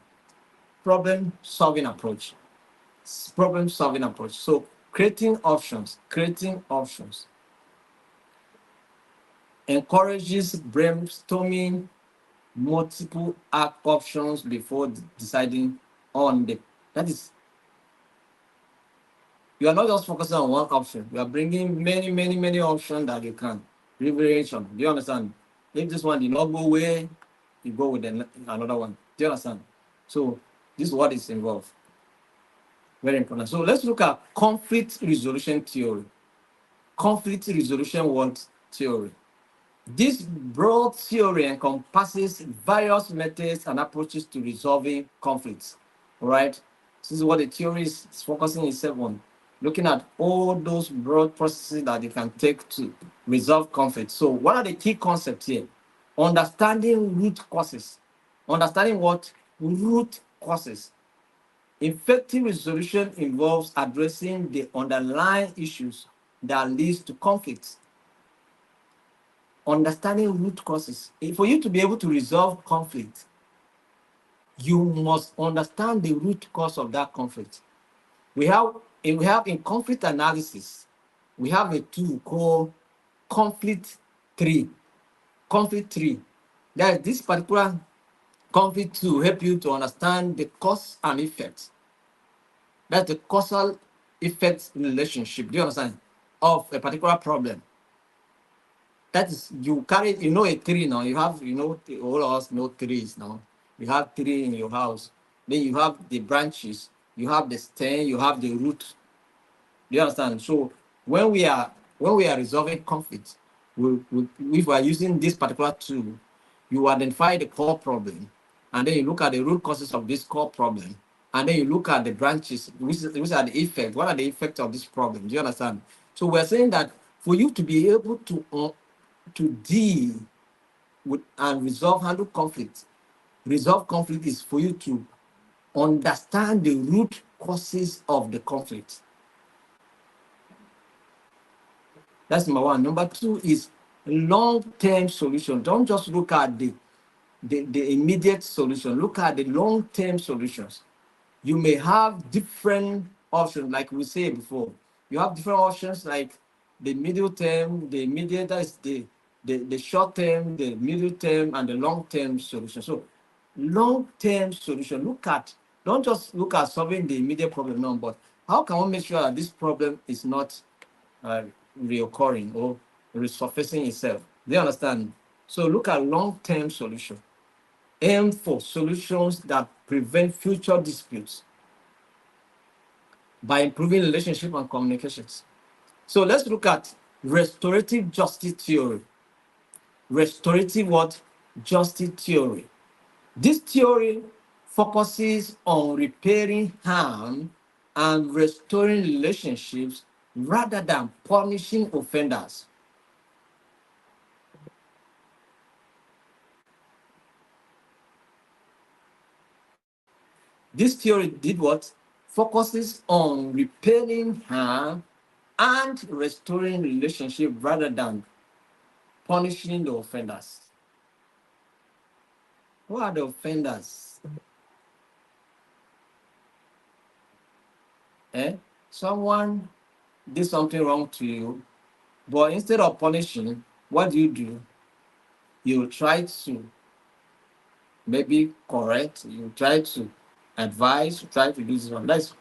Problem-solving approach. Problem-solving approach. So creating options encourages brainstorming multiple options before deciding on the. That is, you are not just focusing on one option. You are bringing many options that you can leverage on. Do you understand? If this one did not go away, you go with another one. Do you understand? So this is what is involved. Very important. So let's look at conflict resolution theory. Conflict resolution theory. This broad theory encompasses various methods and approaches to resolving conflicts. All right. This is what the theory is focusing itself on, looking at all those broad processes that you can take to resolve conflict. So what are the key concepts here? Understanding root causes. Understanding what? Root causes. Effective resolution involves addressing the underlying issues that leads to conflicts. Understanding root causes. For you to be able to resolve conflict, you must understand the root cause of that conflict. We have in conflict analysis, we have a tool called conflict tree. Conflict tree. That is this particular conflict tool help you to understand the cause and effect. That's the causal effect relationship. Do you understand? Of a particular problem. That is, you carry, a tree now. You have, all of us know trees now. You have tree in your house. Then you have the branches, you have the stem, you have the root. Do you understand? So when we are resolving conflict, if we are using this particular tool, you identify the core problem, and then you look at the root causes of this core problem, and then you look at the branches, which are the effects. What are the effects of this problem? Do you understand? So we're saying that for you to be able to deal with and handle conflict, resolve conflict is for you to understand the root causes of the conflict. That's number one. Number two is long-term solution. Don't just look at the immediate solution. Look at the long-term solutions. you may have different options, like we said before. You have different options like the middle term, the immediate, that is the short term, the middle term, and the long term solution. So, long term solution, don't just look at solving the immediate problem now, but how can we make sure that this problem is not uh, reoccurring or resurfacing itself? Do you understand? So, look at long term solution. Aim for solutions that prevent future disputes by improving relationship and communications. So let's look at restorative justice theory. Restorative what? Justice theory. This theory focuses on repairing harm and restoring relationships rather than punishing offenders. This theory did what? Focuses on repairing harm and restoring relationship rather than punishing the offenders. Who are the offenders? Someone did something wrong to you, but instead of punishing, what do? You try to maybe correct, you try to advise, you try to do this one. That's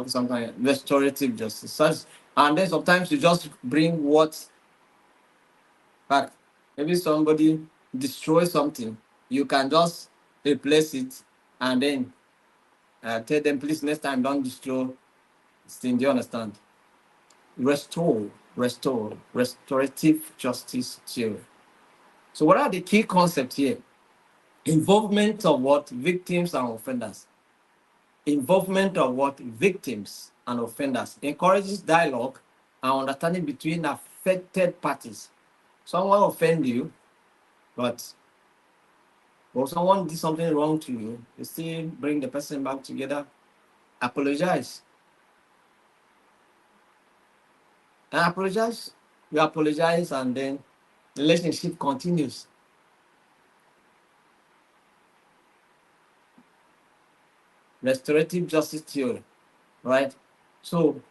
sometimes restorative justice. And then sometimes you just bring what back. Maybe somebody destroys something, you can just replace it and then tell them, please, next time don't destroy this thing. Do you understand? Restorative justice theory. So what are the key concepts here? Involvement of what? Victims and offenders. Involvement of what? Victims and offenders. Encourages dialogue and understanding between affected parties. Someone offend you, but someone did something wrong to you, you still bring the person back together, apologize. And apologize, you apologize, and then the relationship continues. Restorative justice theory, right? So,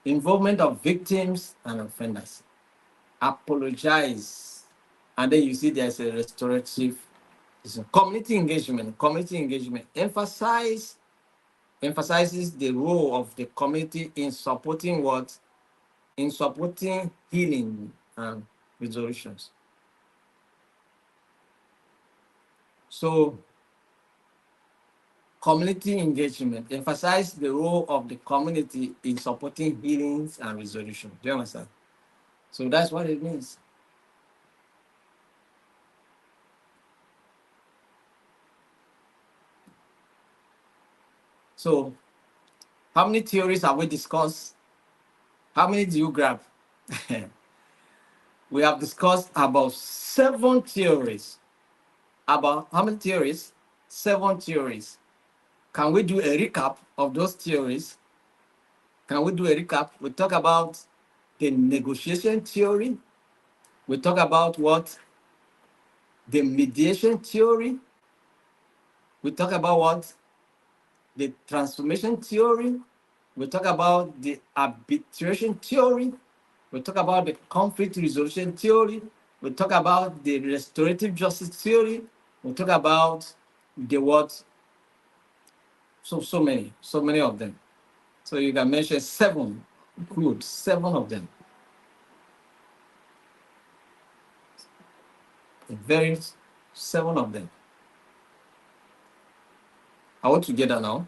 involvement of victims and offenders. Apologize, and then you see there's a restorative community engagement. Community engagement emphasizes the role of the community in supporting what? In supporting healing and resolutions. So, community engagement emphasizes the role of the community in supporting healings and resolution. Do you understand? So that's what it means. So, how many theories have we discussed? How many do you grab? We have discussed about 7 theories. About how many theories? 7 theories. Can we do a recap of those theories? Can we do a recap? We talk about the negotiation theory. We talk about what? The mediation theory. We talk about what? The transformation theory. We talk about the arbitration theory. We talk about the conflict resolution theory. We talk about the restorative justice theory. We talk about the what? So many of them. So you can mention 7. Good, 7 of them. Very 7 of them. Are we together now?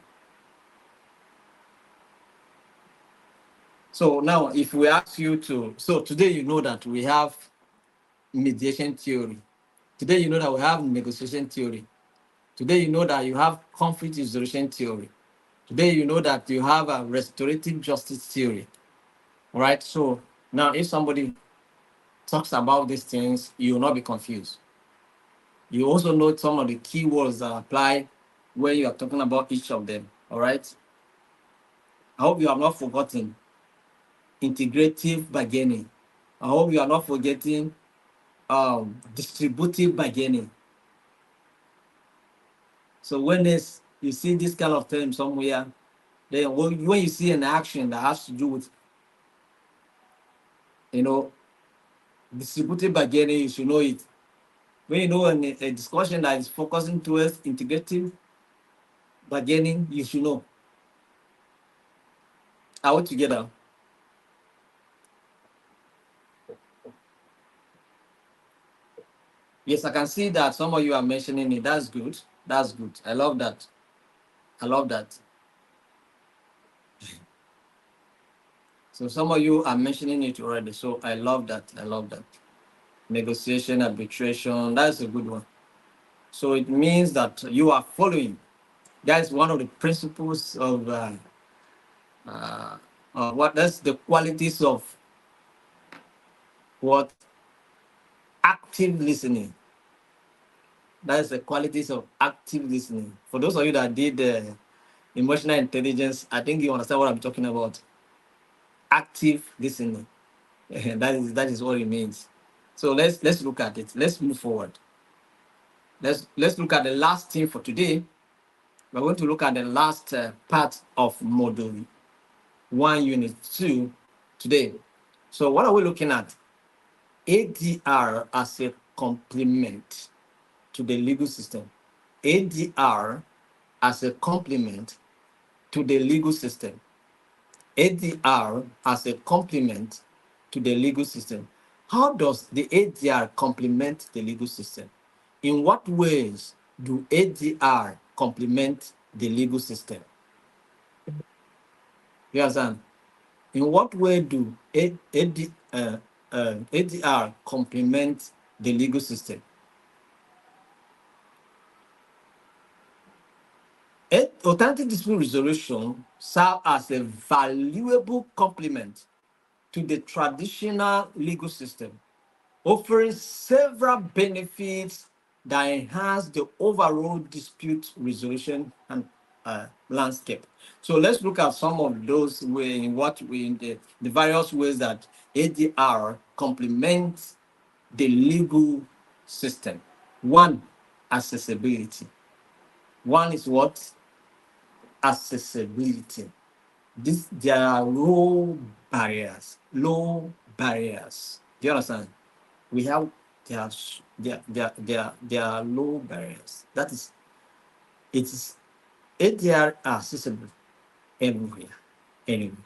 So now, if we ask you to, so today you know that we have mediation theory. Today you know that we have negotiation theory. Today you know that you have conflict resolution theory. Today you know that you have a restorative justice theory. All right. So now, if somebody talks about these things, you will not be confused. You also know some of the key words that apply when you are talking about each of them. All right. I hope you have not forgotten integrative bargaining. I hope you are not forgetting distributive bargaining. So when you see this kind of term somewhere, Then when you see an action that has to do with, you know, distributed bargaining, you should know it. When you know a discussion that is focusing towards integrative bargaining, you should know. Are we together? Yes, I can see that some of you are mentioning it. That's good. That's good. I love that. I love that. So some of you are mentioning it already. So I love that. I love that. Negotiation, arbitration. That's a good one. So it means that you are following. That is one of the principles of what, that's the qualities of what, active listening. That's the qualities of active listening. For those of you that did emotional intelligence, I think you understand what I'm talking about. Active listening. that is what it means. So let's look at it. Let's move forward. Let's look at the last thing for today. We're going to look at the last part of module 1, unit 2 today. So what are we looking at? ADR as a complement to the legal system. ADR as a complement to the legal system. ADR as a complement to the legal system. How does the ADR complement the legal system? In what ways do ADR complement the legal system? You understand? In what way do ADR complement the legal system? Alternative dispute resolution serve as a valuable complement to the traditional legal system, offering several benefits that enhance the overall dispute resolution and landscape. So let's look at some of those ways, in the various ways that ADR complements the legal system. One, accessibility. One is what? Accessibility. There are low barriers. Low barriers. Do you understand? We have there are low barriers. That is, it is ADR accessible everywhere, anywhere.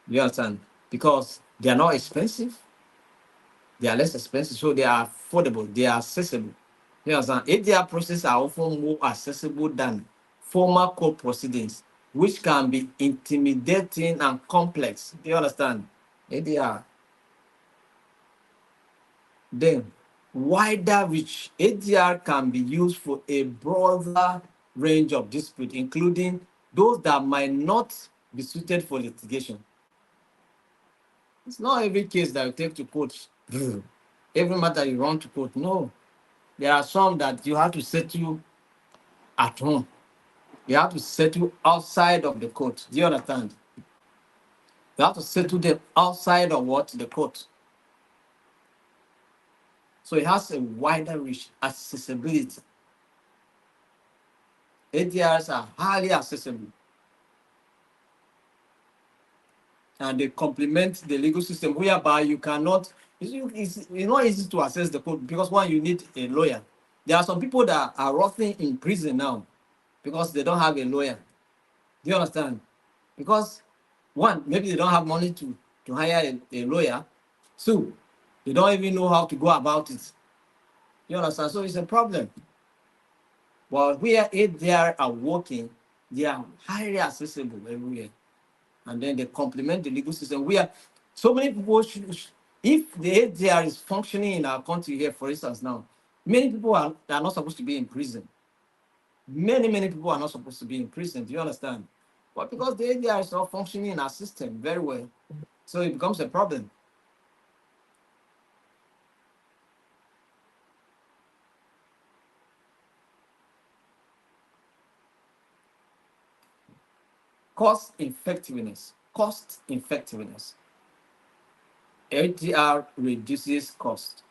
You understand? Because they are not expensive, they are less expensive, so they are affordable, they are accessible. You understand? ADR processes are often more accessible than formal court proceedings, which can be intimidating and complex. Do you understand? ADR. Then, wider reach. ADR can be used for a broader range of disputes, including those that might not be suited for litigation. It's not every case that you take to court. Every matter you run to court. No. There are some that you have to settle at home. You have to settle outside of the court. Do you understand? You have to settle them outside of what? The court. So it has a wider reach, accessibility. ADRs are highly accessible and they complement the legal system, whereby you cannot, it's not easy to access the court because, one, you need a lawyer. There are some people that are rotting in prison now because they don't have a lawyer. Do you understand? Because, one, maybe they don't have money to hire a lawyer. Two, they don't even know how to go about it. You understand? So it's a problem. But where ADR are working, they are highly accessible everywhere. And then they complement the legal system. We are so many people if the ADR is functioning in our country here, for instance, now, many people are not supposed to be in prison. Many people are not supposed to be in prison. Do you understand? But because the ADR is not functioning in our system very well, so it becomes a problem. Cost effectiveness. Cost effectiveness. ADR reduces cost.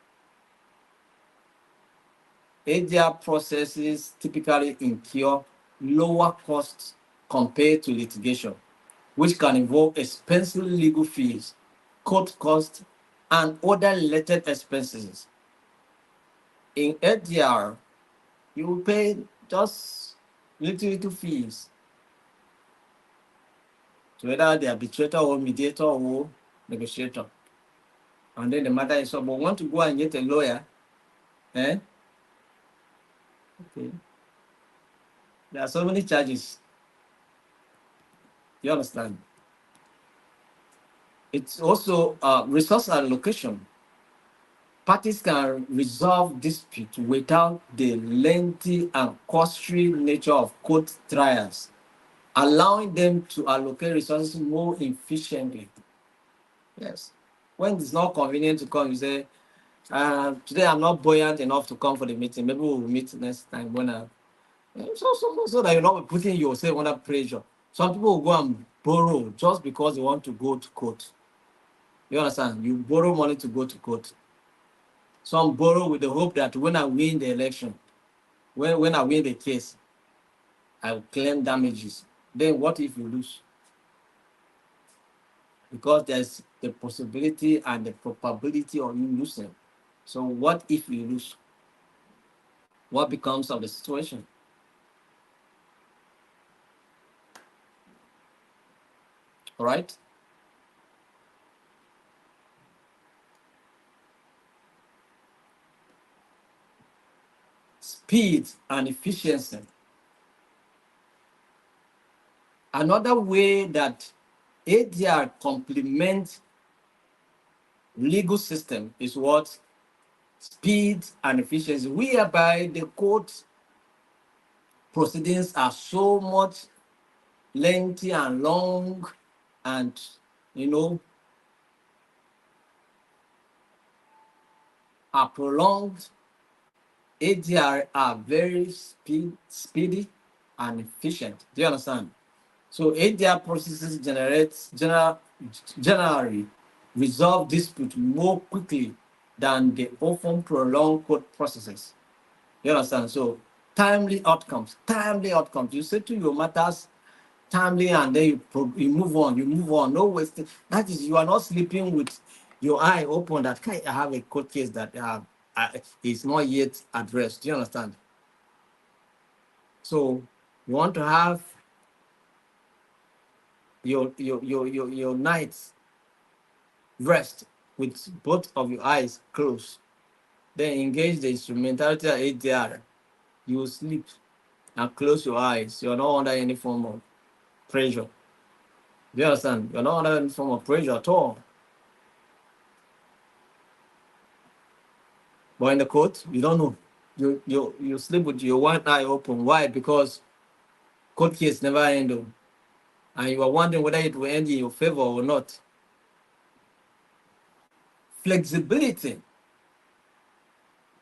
ADR processes typically incur lower costs compared to litigation, which can involve expensive legal fees, court costs, and other related expenses. In ADR, you will pay just little fees to whether the arbitrator or mediator or negotiator. And then the matter is solved. But want to go and get a lawyer, eh? Okay. There are so many charges. You understand? It's also resource allocation. Parties can resolve dispute without the lengthy and costly nature of court trials, allowing them to allocate resources more efficiently. Yes. When it's not convenient to come, you say, today I'm not buoyant enough to come for the meeting. Maybe we'll meet next time when so that you're not putting yourself under pressure. Some people will go and borrow just because they want to go to court. You understand? You borrow money to go to court. Some borrow with the hope that when I win the election, when I win the case, I will claim damages. Then what if you lose? Because there's the possibility and the probability of you losing. So what if you lose? What becomes of the situation? All right? Speed and efficiency. Another way that ADR complements legal system is what? Speed and efficiency, whereby the court proceedings are so much lengthy and long and, are prolonged. ADR are very speedy and efficient. Do you understand? So ADR processes generally resolve dispute more quickly than the often prolonged court processes. You understand? So timely outcomes. You settle your matters timely, and then you move on. No wasting. That is, you are not sleeping with your eye open that I have a court case that is not yet addressed. Do you understand? So you want to have your night's rest with both of your eyes closed. Then engage the instrumentality of ADR. You will sleep and close your eyes. You're not under any form of pressure. Do you understand? You're not under any form of pressure at all. But in the court, you don't know. You sleep with your one eye open. Why? Because court case never end. And you are wondering whether it will end in your favor or not. Flexibility.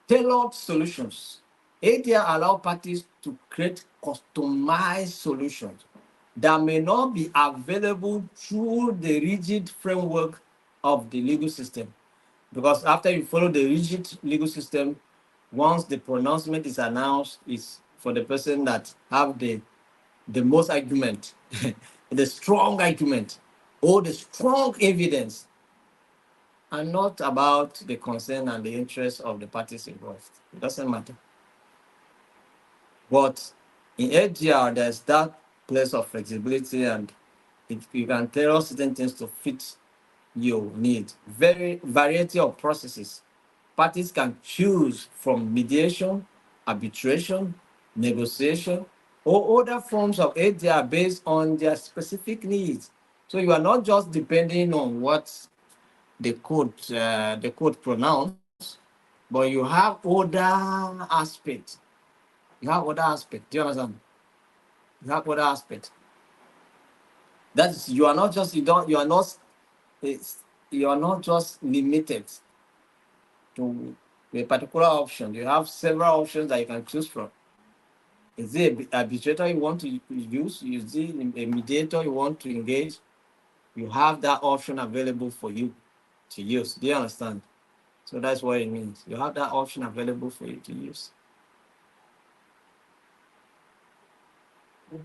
Tailored solutions. ADR allow parties to create customized solutions that may not be available through the rigid framework of the legal system. Because after you follow the rigid legal system, once the pronouncement is announced, it's for the person that have the most argument, the strong argument, or the strong evidence, and not about the concern and the interest of the parties involved. It doesn't matter. But in AGR, there's that place of flexibility, and you can tailor certain things to fit your need. Variety of processes. Parties can choose from mediation, arbitration, negotiation, or other forms of ADR based on their specific needs. So you are not just depending on what the court pronounce, but you have other aspects. You have other aspects. Do you understand? You have other aspects. That's you are not just you are not just limited to a particular option. You have several options that you can choose from. Is it an arbitrator you want to use? Is it a mediator you want to engage? You have that option available for you to use. Do you understand? So that's what it means. You have that option available for you to use.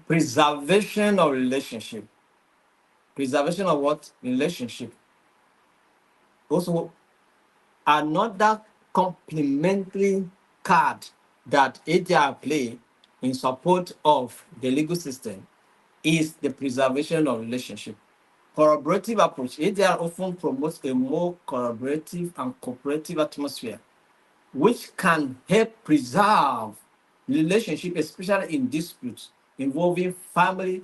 Preservation of relationship. Preservation of what? Relationship. Also, another complementary card that ADR play in support of the legal system is the preservation of relationship. Collaborative approach. ADR often promotes a more collaborative and cooperative atmosphere, which can help preserve relationship, especially in disputes involving family,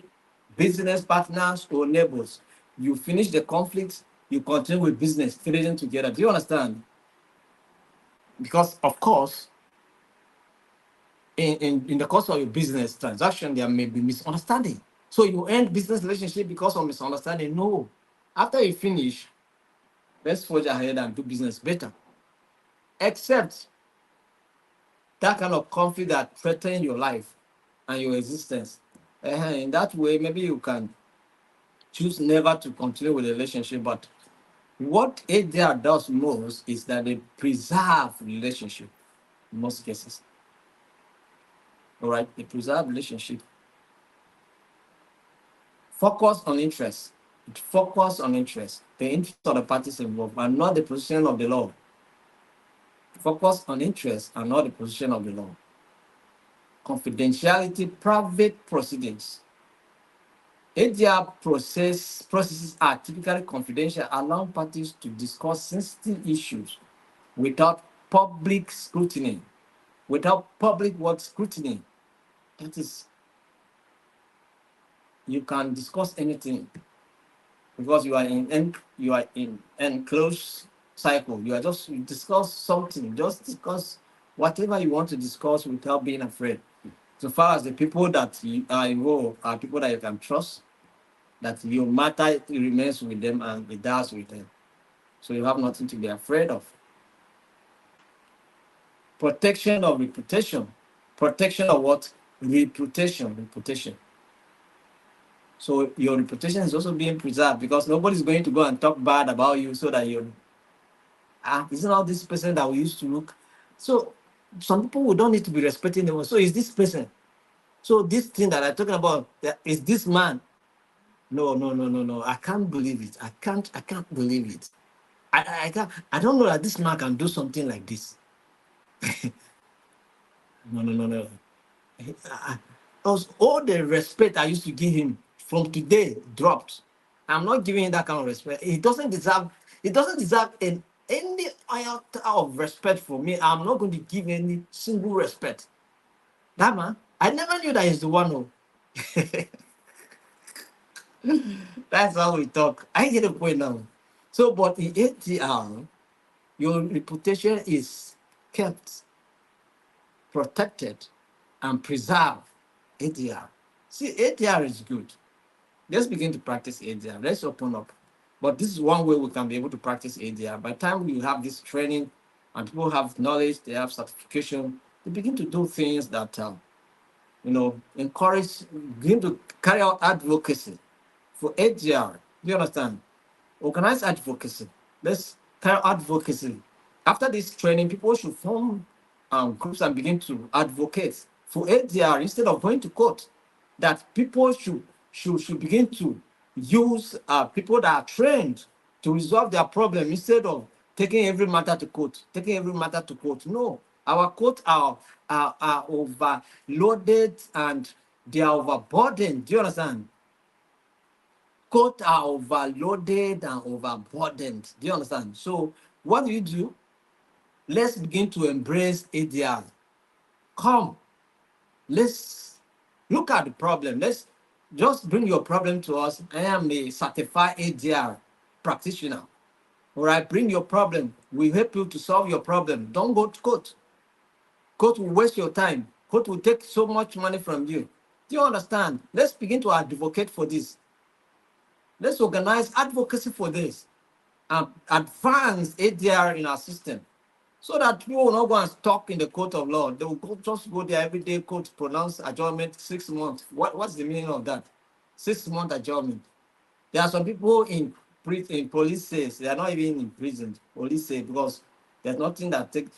business partners, or neighbors. You finish the conflict, you continue with business, trading together. Do you understand? Because, of course, in the course of your business transaction, there may be misunderstanding. So you end business relationship because of misunderstanding. No. After you finish, let's forge ahead and do business better. Except that kind of conflict that threatens your life and your existence. In that way, maybe you can choose never to continue with the relationship. But what ADR does most is that they preserve relationship in most cases. All right, they preserve relationship. Focus on interest. It focus on interest, the interest of the parties involved, and not the position of the law. Focus on interest and not the position of the law. Confidentiality, private proceedings. ADR processes are typically confidential, allowing parties to discuss sensitive issues without public scrutiny. Without public what scrutiny? That is, you can discuss anything because you are in enclosed cycle. You discuss something, just discuss whatever you want to discuss without being afraid. So far as the people that you are involved are people that you can trust, that your matter remains with them and it does with them. So you have nothing to be afraid of. Protection of reputation. Protection of what? Reputation. So your reputation is also being preserved because nobody's going to go and talk bad about you so that you isn't all this person that we used to look. So some people who don't need to be respecting them. So is this person? So this thing that I'm talking about is this man. No. I can't believe it. I can't believe it. I can't. I don't know that this man can do something like this. No. Because all the respect I used to give him from today dropped. I'm not giving him that kind of respect. He doesn't deserve. He doesn't deserve any iota of respect for me. I'm not going to give any single respect. That man, I never knew that he's the one who. That's how we talk. I get the point now. So, but in ATR, your reputation is kept, protected, and preserved. ATR. See, ATR is good. Let's begin to practice ADR. Let's open up. But this is one way we can be able to practice ADR. By the time we have this training and people have knowledge, they have certification, they begin to do things that, encourage, begin to carry out advocacy for ADR. Do you understand? Organize advocacy. Let's carry out advocacy. After this training, people should form groups and begin to advocate for ADR instead of going to court. That people should begin to use people that are trained to resolve their problem instead of taking every matter to court. No, our courts are overloaded and they are overburdened. Do you understand? Courts are overloaded and overburdened. Do you understand? So what do? Let's begin to embrace ADR. Come, let's look at the problem. Let's just bring your problem to us. I am a certified ADR practitioner. All right, bring your problem. We help you to solve your problem. Don't go to court. Court will waste your time. Court will take so much money from you. Do you understand? Let's begin to advocate for this. Let's organize advocacy for this and advance ADR in our system, so that people will not go and talk in the court of law. They will just go there every day, court pronounce adjournment 6 months. What's the meaning of that? 6 month adjournment. There are some people in police says they are not even in prison. Police say because there's nothing that take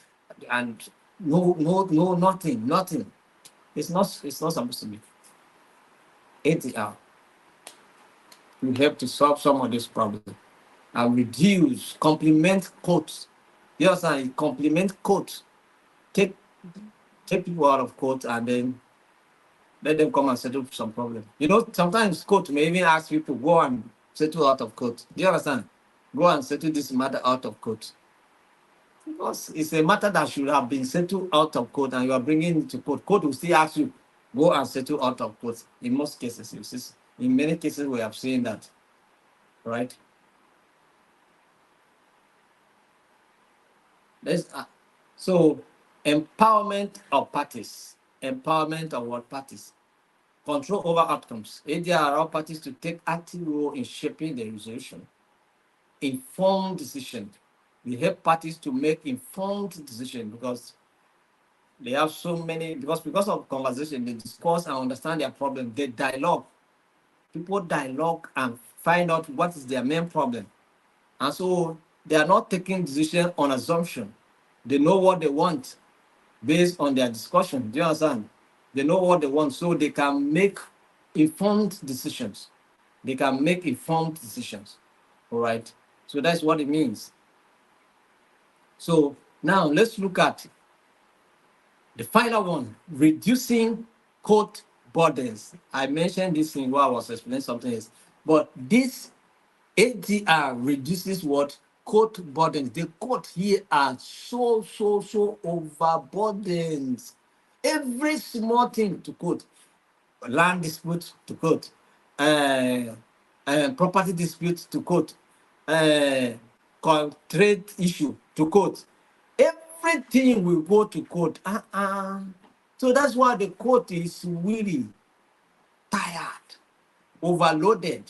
and no nothing. It's not supposed to be. ADR will help to solve some of this problem and reduce, complement courts. You understand? Complement courts. Take take people out of court and then let them come and settle some problem. You know, sometimes court may even ask people go and settle out of court. Do you understand? Go and settle this matter out of court. Because it's a matter that should have been settled out of court and you are bringing it to court. Court will still ask you, go and settle out of court. In most cases, you see, in many cases, we have seen that, right? Let's, so, empowerment of parties. Empowerment of what parties? Control over outcomes. ADR allow parties to take active role in shaping the resolution. Informed decision. We help parties to make informed decision because they have so many, because of conversation, they discuss and understand their problem. They dialogue. People dialogue and find out what is their main problem. And so they are not taking decision on assumption. They know what they want based on their discussion. Do you understand? They know what they want, so they can make informed decisions. They can make informed decisions. All right. So that's what it means. So now let's look at the final one, reducing court burdens. I mentioned this in what I was explaining something else, but this ADR reduces what? Court burdens. The court here are so overburdened. Every small thing to court, land dispute to court, uh, property dispute to court, uh, trade issue to court. Everything will go to court. So that's why the court is really tired, overloaded.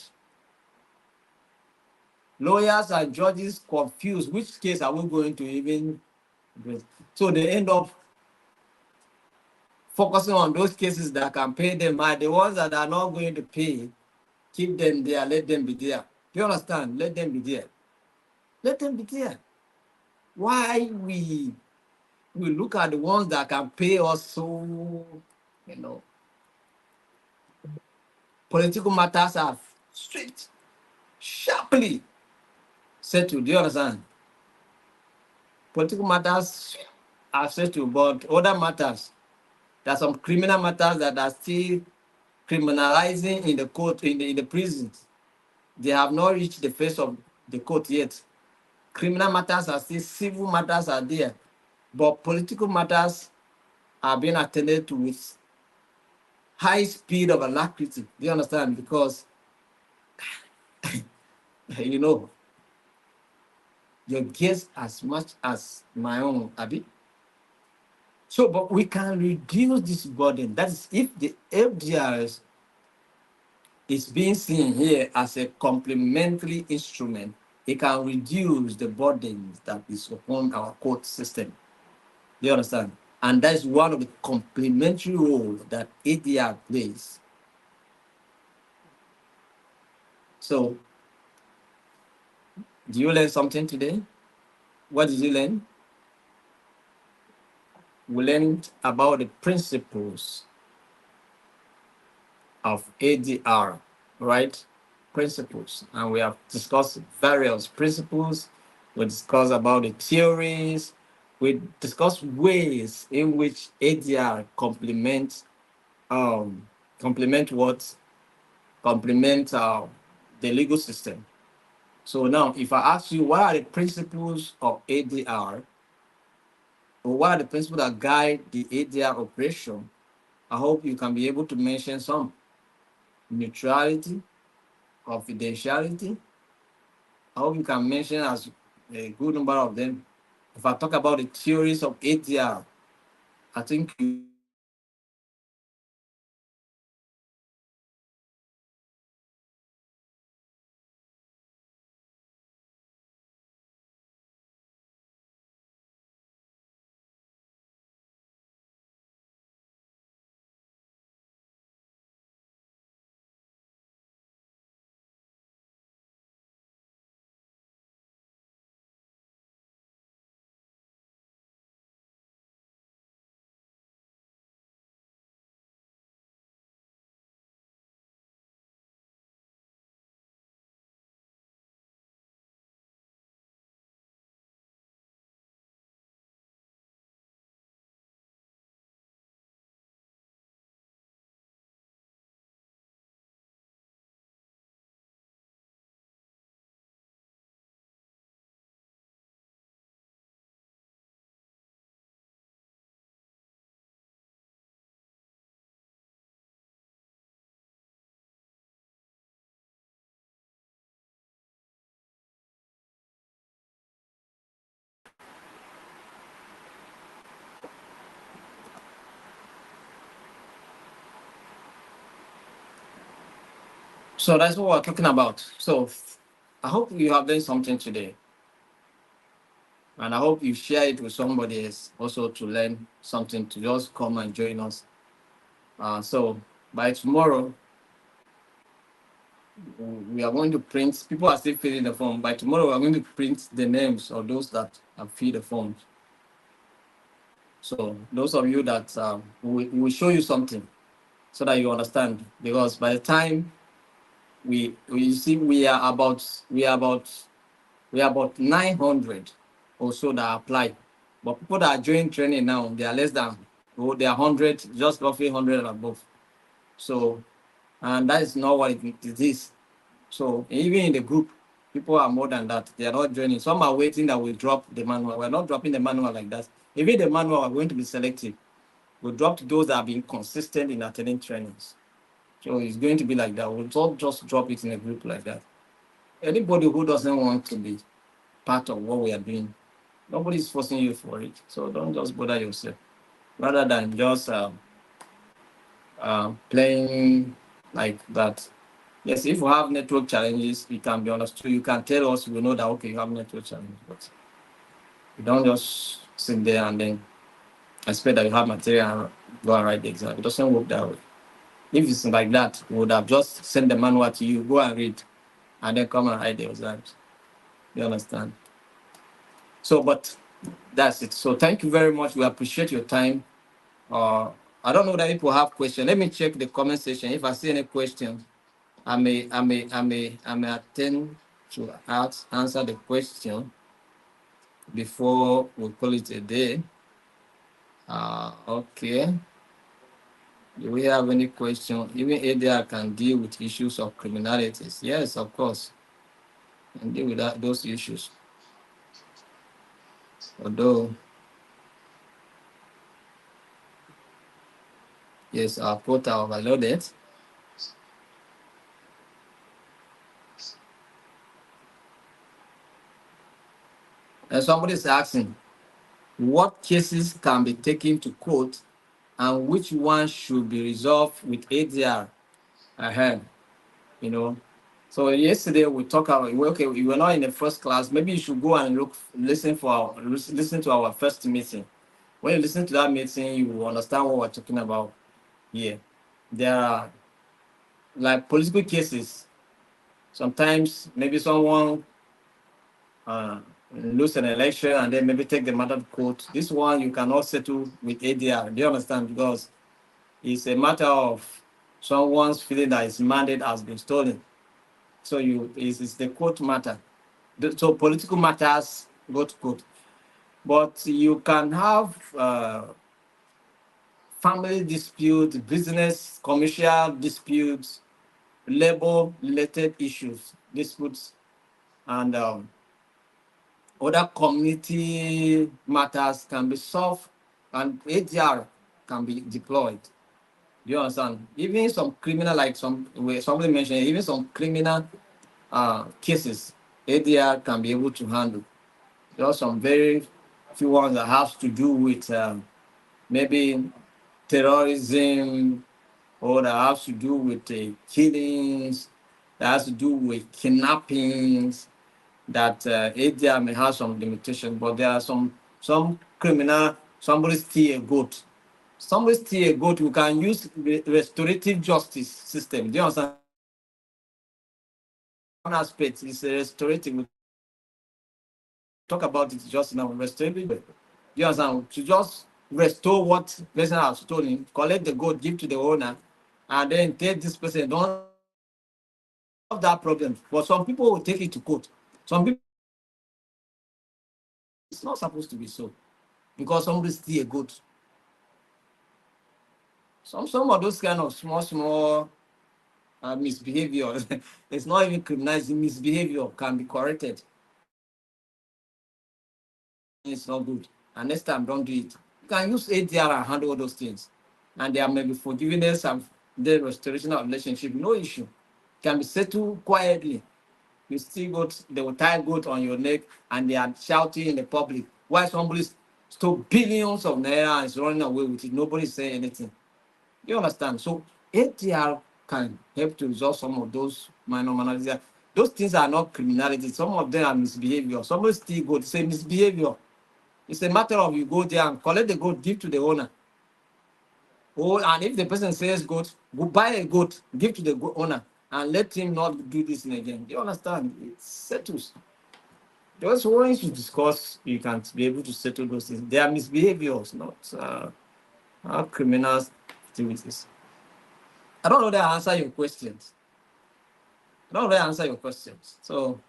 Lawyers and judges confused. Which case are we going to even do? So they end up focusing on those cases that can pay them. And the ones that are not going to pay, keep them there, let them be there. Do you understand? Let them be there. Let them be there. Why we look at the ones that can pay us so, you know, political matters are straight, sharply settled. Do you understand? Political matters are settled, but other matters, there are some criminal matters that are still criminalizing in the court, in the prisons. They have not reached the face of the court yet. Criminal matters are still, civil matters are there, but political matters are being attended to with high speed of alacrity. Do you understand? Because, you know, your guess as much as my own, Abby. So, but we can reduce this burden. That is, if the FDRs is being seen here as a complementary instrument, it can reduce the burdens that is upon our court system. Do you understand? And that's one of the complementary roles that ADR plays. So, do you learn something today? What did you learn? We learned about the principles of ADR, right? Principles. And we have discussed various principles. We discussed about the theories. We discussed ways in which ADR complements complement what? Complement the legal system. So now, if I ask you, what are the principles of ADR, or what are the principles that guide the ADR operation, I hope you can be able to mention some. Neutrality, confidentiality. I hope you can mention as a good number of them. If I talk about the theories of ADR, I think you So that's what we're talking about. So I hope you have learned something today. And I hope you share it with somebody else also to learn something, to just come and join us. So by tomorrow, we are going to print, people are still filling the form. By tomorrow, we are going to print the names of those that have filled the forms. So those of you that we will show you something so that you understand. Because by the time we see we are about 900 or so that apply. But people that are joining training now, they are less than, oh, they are 100, just roughly 100 and above. So, and that is not what it is. So even in the group, people are more than that. They are not joining. Some are waiting that we drop the manual. We're not dropping the manual like that. Even the manual are going to be selective. We dropped those that have been consistent in attending trainings. So it's going to be like that. We'll not just drop it in a group like that. Anybody who doesn't want to be part of what we are doing, nobody's forcing you for it. So don't just bother yourself. Rather than just playing like that. Yes, if you have network challenges, it can be understood. You can tell us, we know that, okay, you have network challenges. But you don't just sit there and then expect that you have material and go and write the exam. It doesn't work that way. If it's like that, we would have just sent the manual to you, go and read, and then come and write the exams. You understand? So, but that's it. So thank you very much. We appreciate your time. I don't know that people have questions. Let me check the comment section. If I see any questions, I may attend to answer the question before we call it a day. Okay. Do we have any question? Even ADR can deal with issues of criminalities. Yes, of course, and deal with those issues. Although, yes, our quota overloaded. And somebody's asking, what cases can be taken to court and which one should be resolved with ADR ahead? You know, so yesterday we talked about, okay, we were not in the first class. Maybe you should go and listen to our first meeting. When you listen to that meeting, you will understand what we're talking about here. There are like political cases. Sometimes maybe someone lose an election and then maybe take the matter to court. This one you cannot settle with ADR. Do you understand? Because it's a matter of someone's feeling that his mandate has been stolen. So it's the court matter. So political matters go to court. But you can have family disputes, business, commercial disputes, labor-related issues, disputes, and other community matters can be solved, and ADR can be deployed. Do you understand? Even some criminal, like somebody mentioned, even some criminal cases, ADR can be able to handle. There are some very few ones that have to do with maybe terrorism, or that has to do with killings, that has to do with kidnappings, that ADR may have some limitations, but there are some criminal, somebody steal a goat. Somebody steal a goat, we can use restorative justice system. Do you understand? One aspect is restorative. We talk about it just now, restorative. Do you understand? To just restore what person has stolen, collect the goat, give to the owner, and then take this person, don't have that problem. But some people will take it to court. Some people, it's not supposed to be so, because somebody steal a goat. Some of those kind of small misbehavior, it's not even criminalizing misbehavior, can be corrected. It's not good. And next time, don't do it. You can use ADR and handle all those things. And there may be forgiveness and the restoration of relationship, no issue. Can be settled quietly. You still got, they will tie goat on your neck and they are shouting in the public. Why somebody stole billions of naira and is running away with it? Nobody's saying anything. You understand? So ATR can help to resolve some of those minor minorities. Those things are not criminality. Some of them are misbehavior. Somebody still go to say misbehavior. It's a matter of you go there and collect the goat, give to the owner. Oh, and if the person says goat, go buy a goat, give to the owner, and let him not do this thing again. You understand? It settles. Those ones you discuss, you can't be able to settle those things. They are misbehaviors, not criminal activities. I don't know that I answer your questions. I don't know that I answer your questions. So,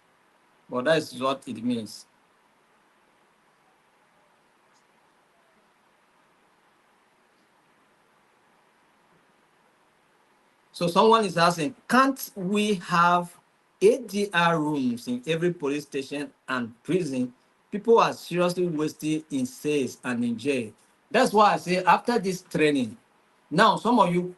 but that is what it means. So someone is asking, can't we have ADR rooms in every police station and prison? People are seriously wasted in sales and in jail. That's why I say after this training, now some of you,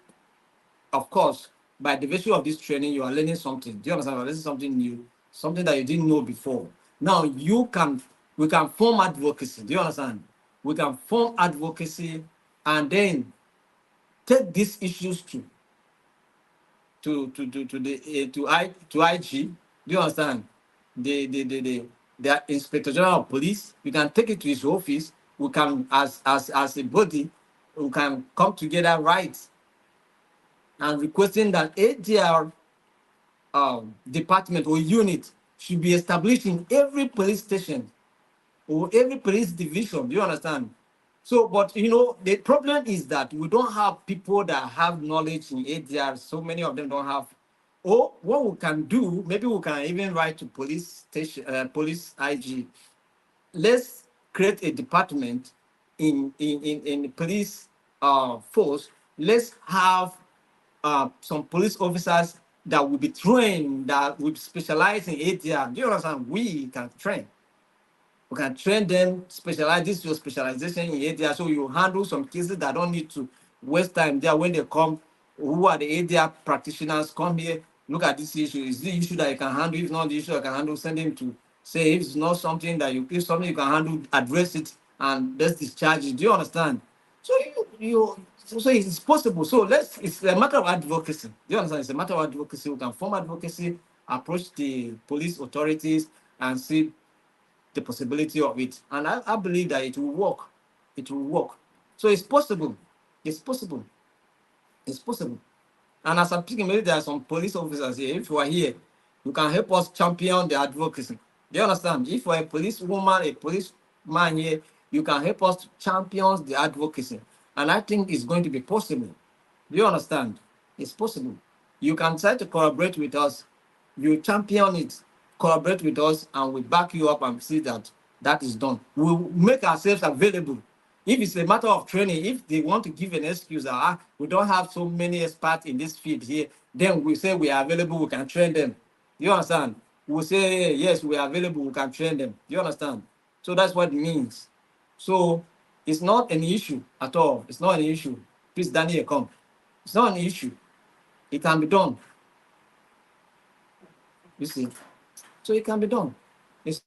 of course, by the virtue of this training, you are learning something. Do you understand? You're learning something new, something that you didn't know before. Now we can form advocacy. Do you understand? We can form advocacy and then take these issues to the to IG. Do you understand? The Inspector General of Police. We can take it to his office. We can, as a body, we can come together, right, and requesting that ADR department or unit should be established in every police station or every police division. Do you understand? So, but you know, the problem is that we don't have people that have knowledge in ADR. So many of them don't have. Or what we can do, maybe we can even write to police station, police IG. Let's create a department in the police force. Let's have some police officers that will be trained, that will specialize in ADR. Do you understand? We can train. We can train them, specialize. This is your specialization in ADR. So you handle some cases that don't need to waste time there when they come. Who are the ADR practitioners? Come here, look at this issue. Is the issue that you can handle? If not the issue I can handle, send him to say if it's not something that you, if something you can handle, address it and let's discharge it. Do you understand? So so it's possible. So it's a matter of advocacy. Do you understand? It's a matter of advocacy. We can form advocacy, approach the police authorities and see the possibility of it. And I believe that it will work. It will work. So it's possible. It's possible. It's possible. And as I'm speaking, maybe there are some police officers here. If you are here, you can help us champion the advocacy. Do you understand? If you're a police woman, a policeman here, you can help us to champion the advocacy. And I think it's going to be possible. Do you understand? It's possible. You can try to collaborate with us. You champion it, collaborate with us, and we back you up and see that that is done. We'll make ourselves available. If it's a matter of training, if they want to give an excuse that we don't have so many experts in this field here, then we say we are available, we can train them. You understand? We'll say, yes, we are available, we can train them. You understand? So that's what it means. So it's not an issue at all. It's not an issue. Please, Daniel, come. It's not an issue. It can be done. You see? So it can be done. It's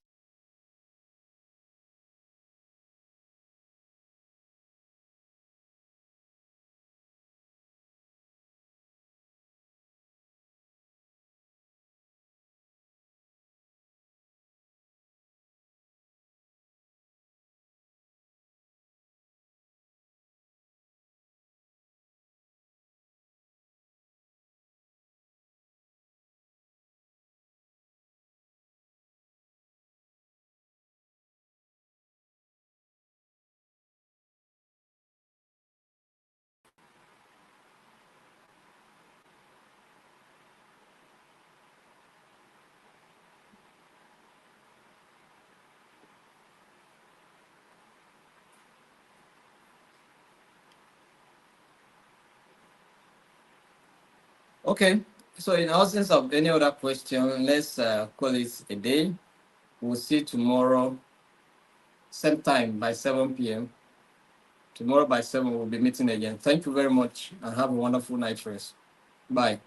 okay. So in absence of any other question, let's call it a day. We'll see tomorrow, same time by 7 p.m. Tomorrow by 7, we'll be meeting again. Thank you very much and have a wonderful night rest. Bye.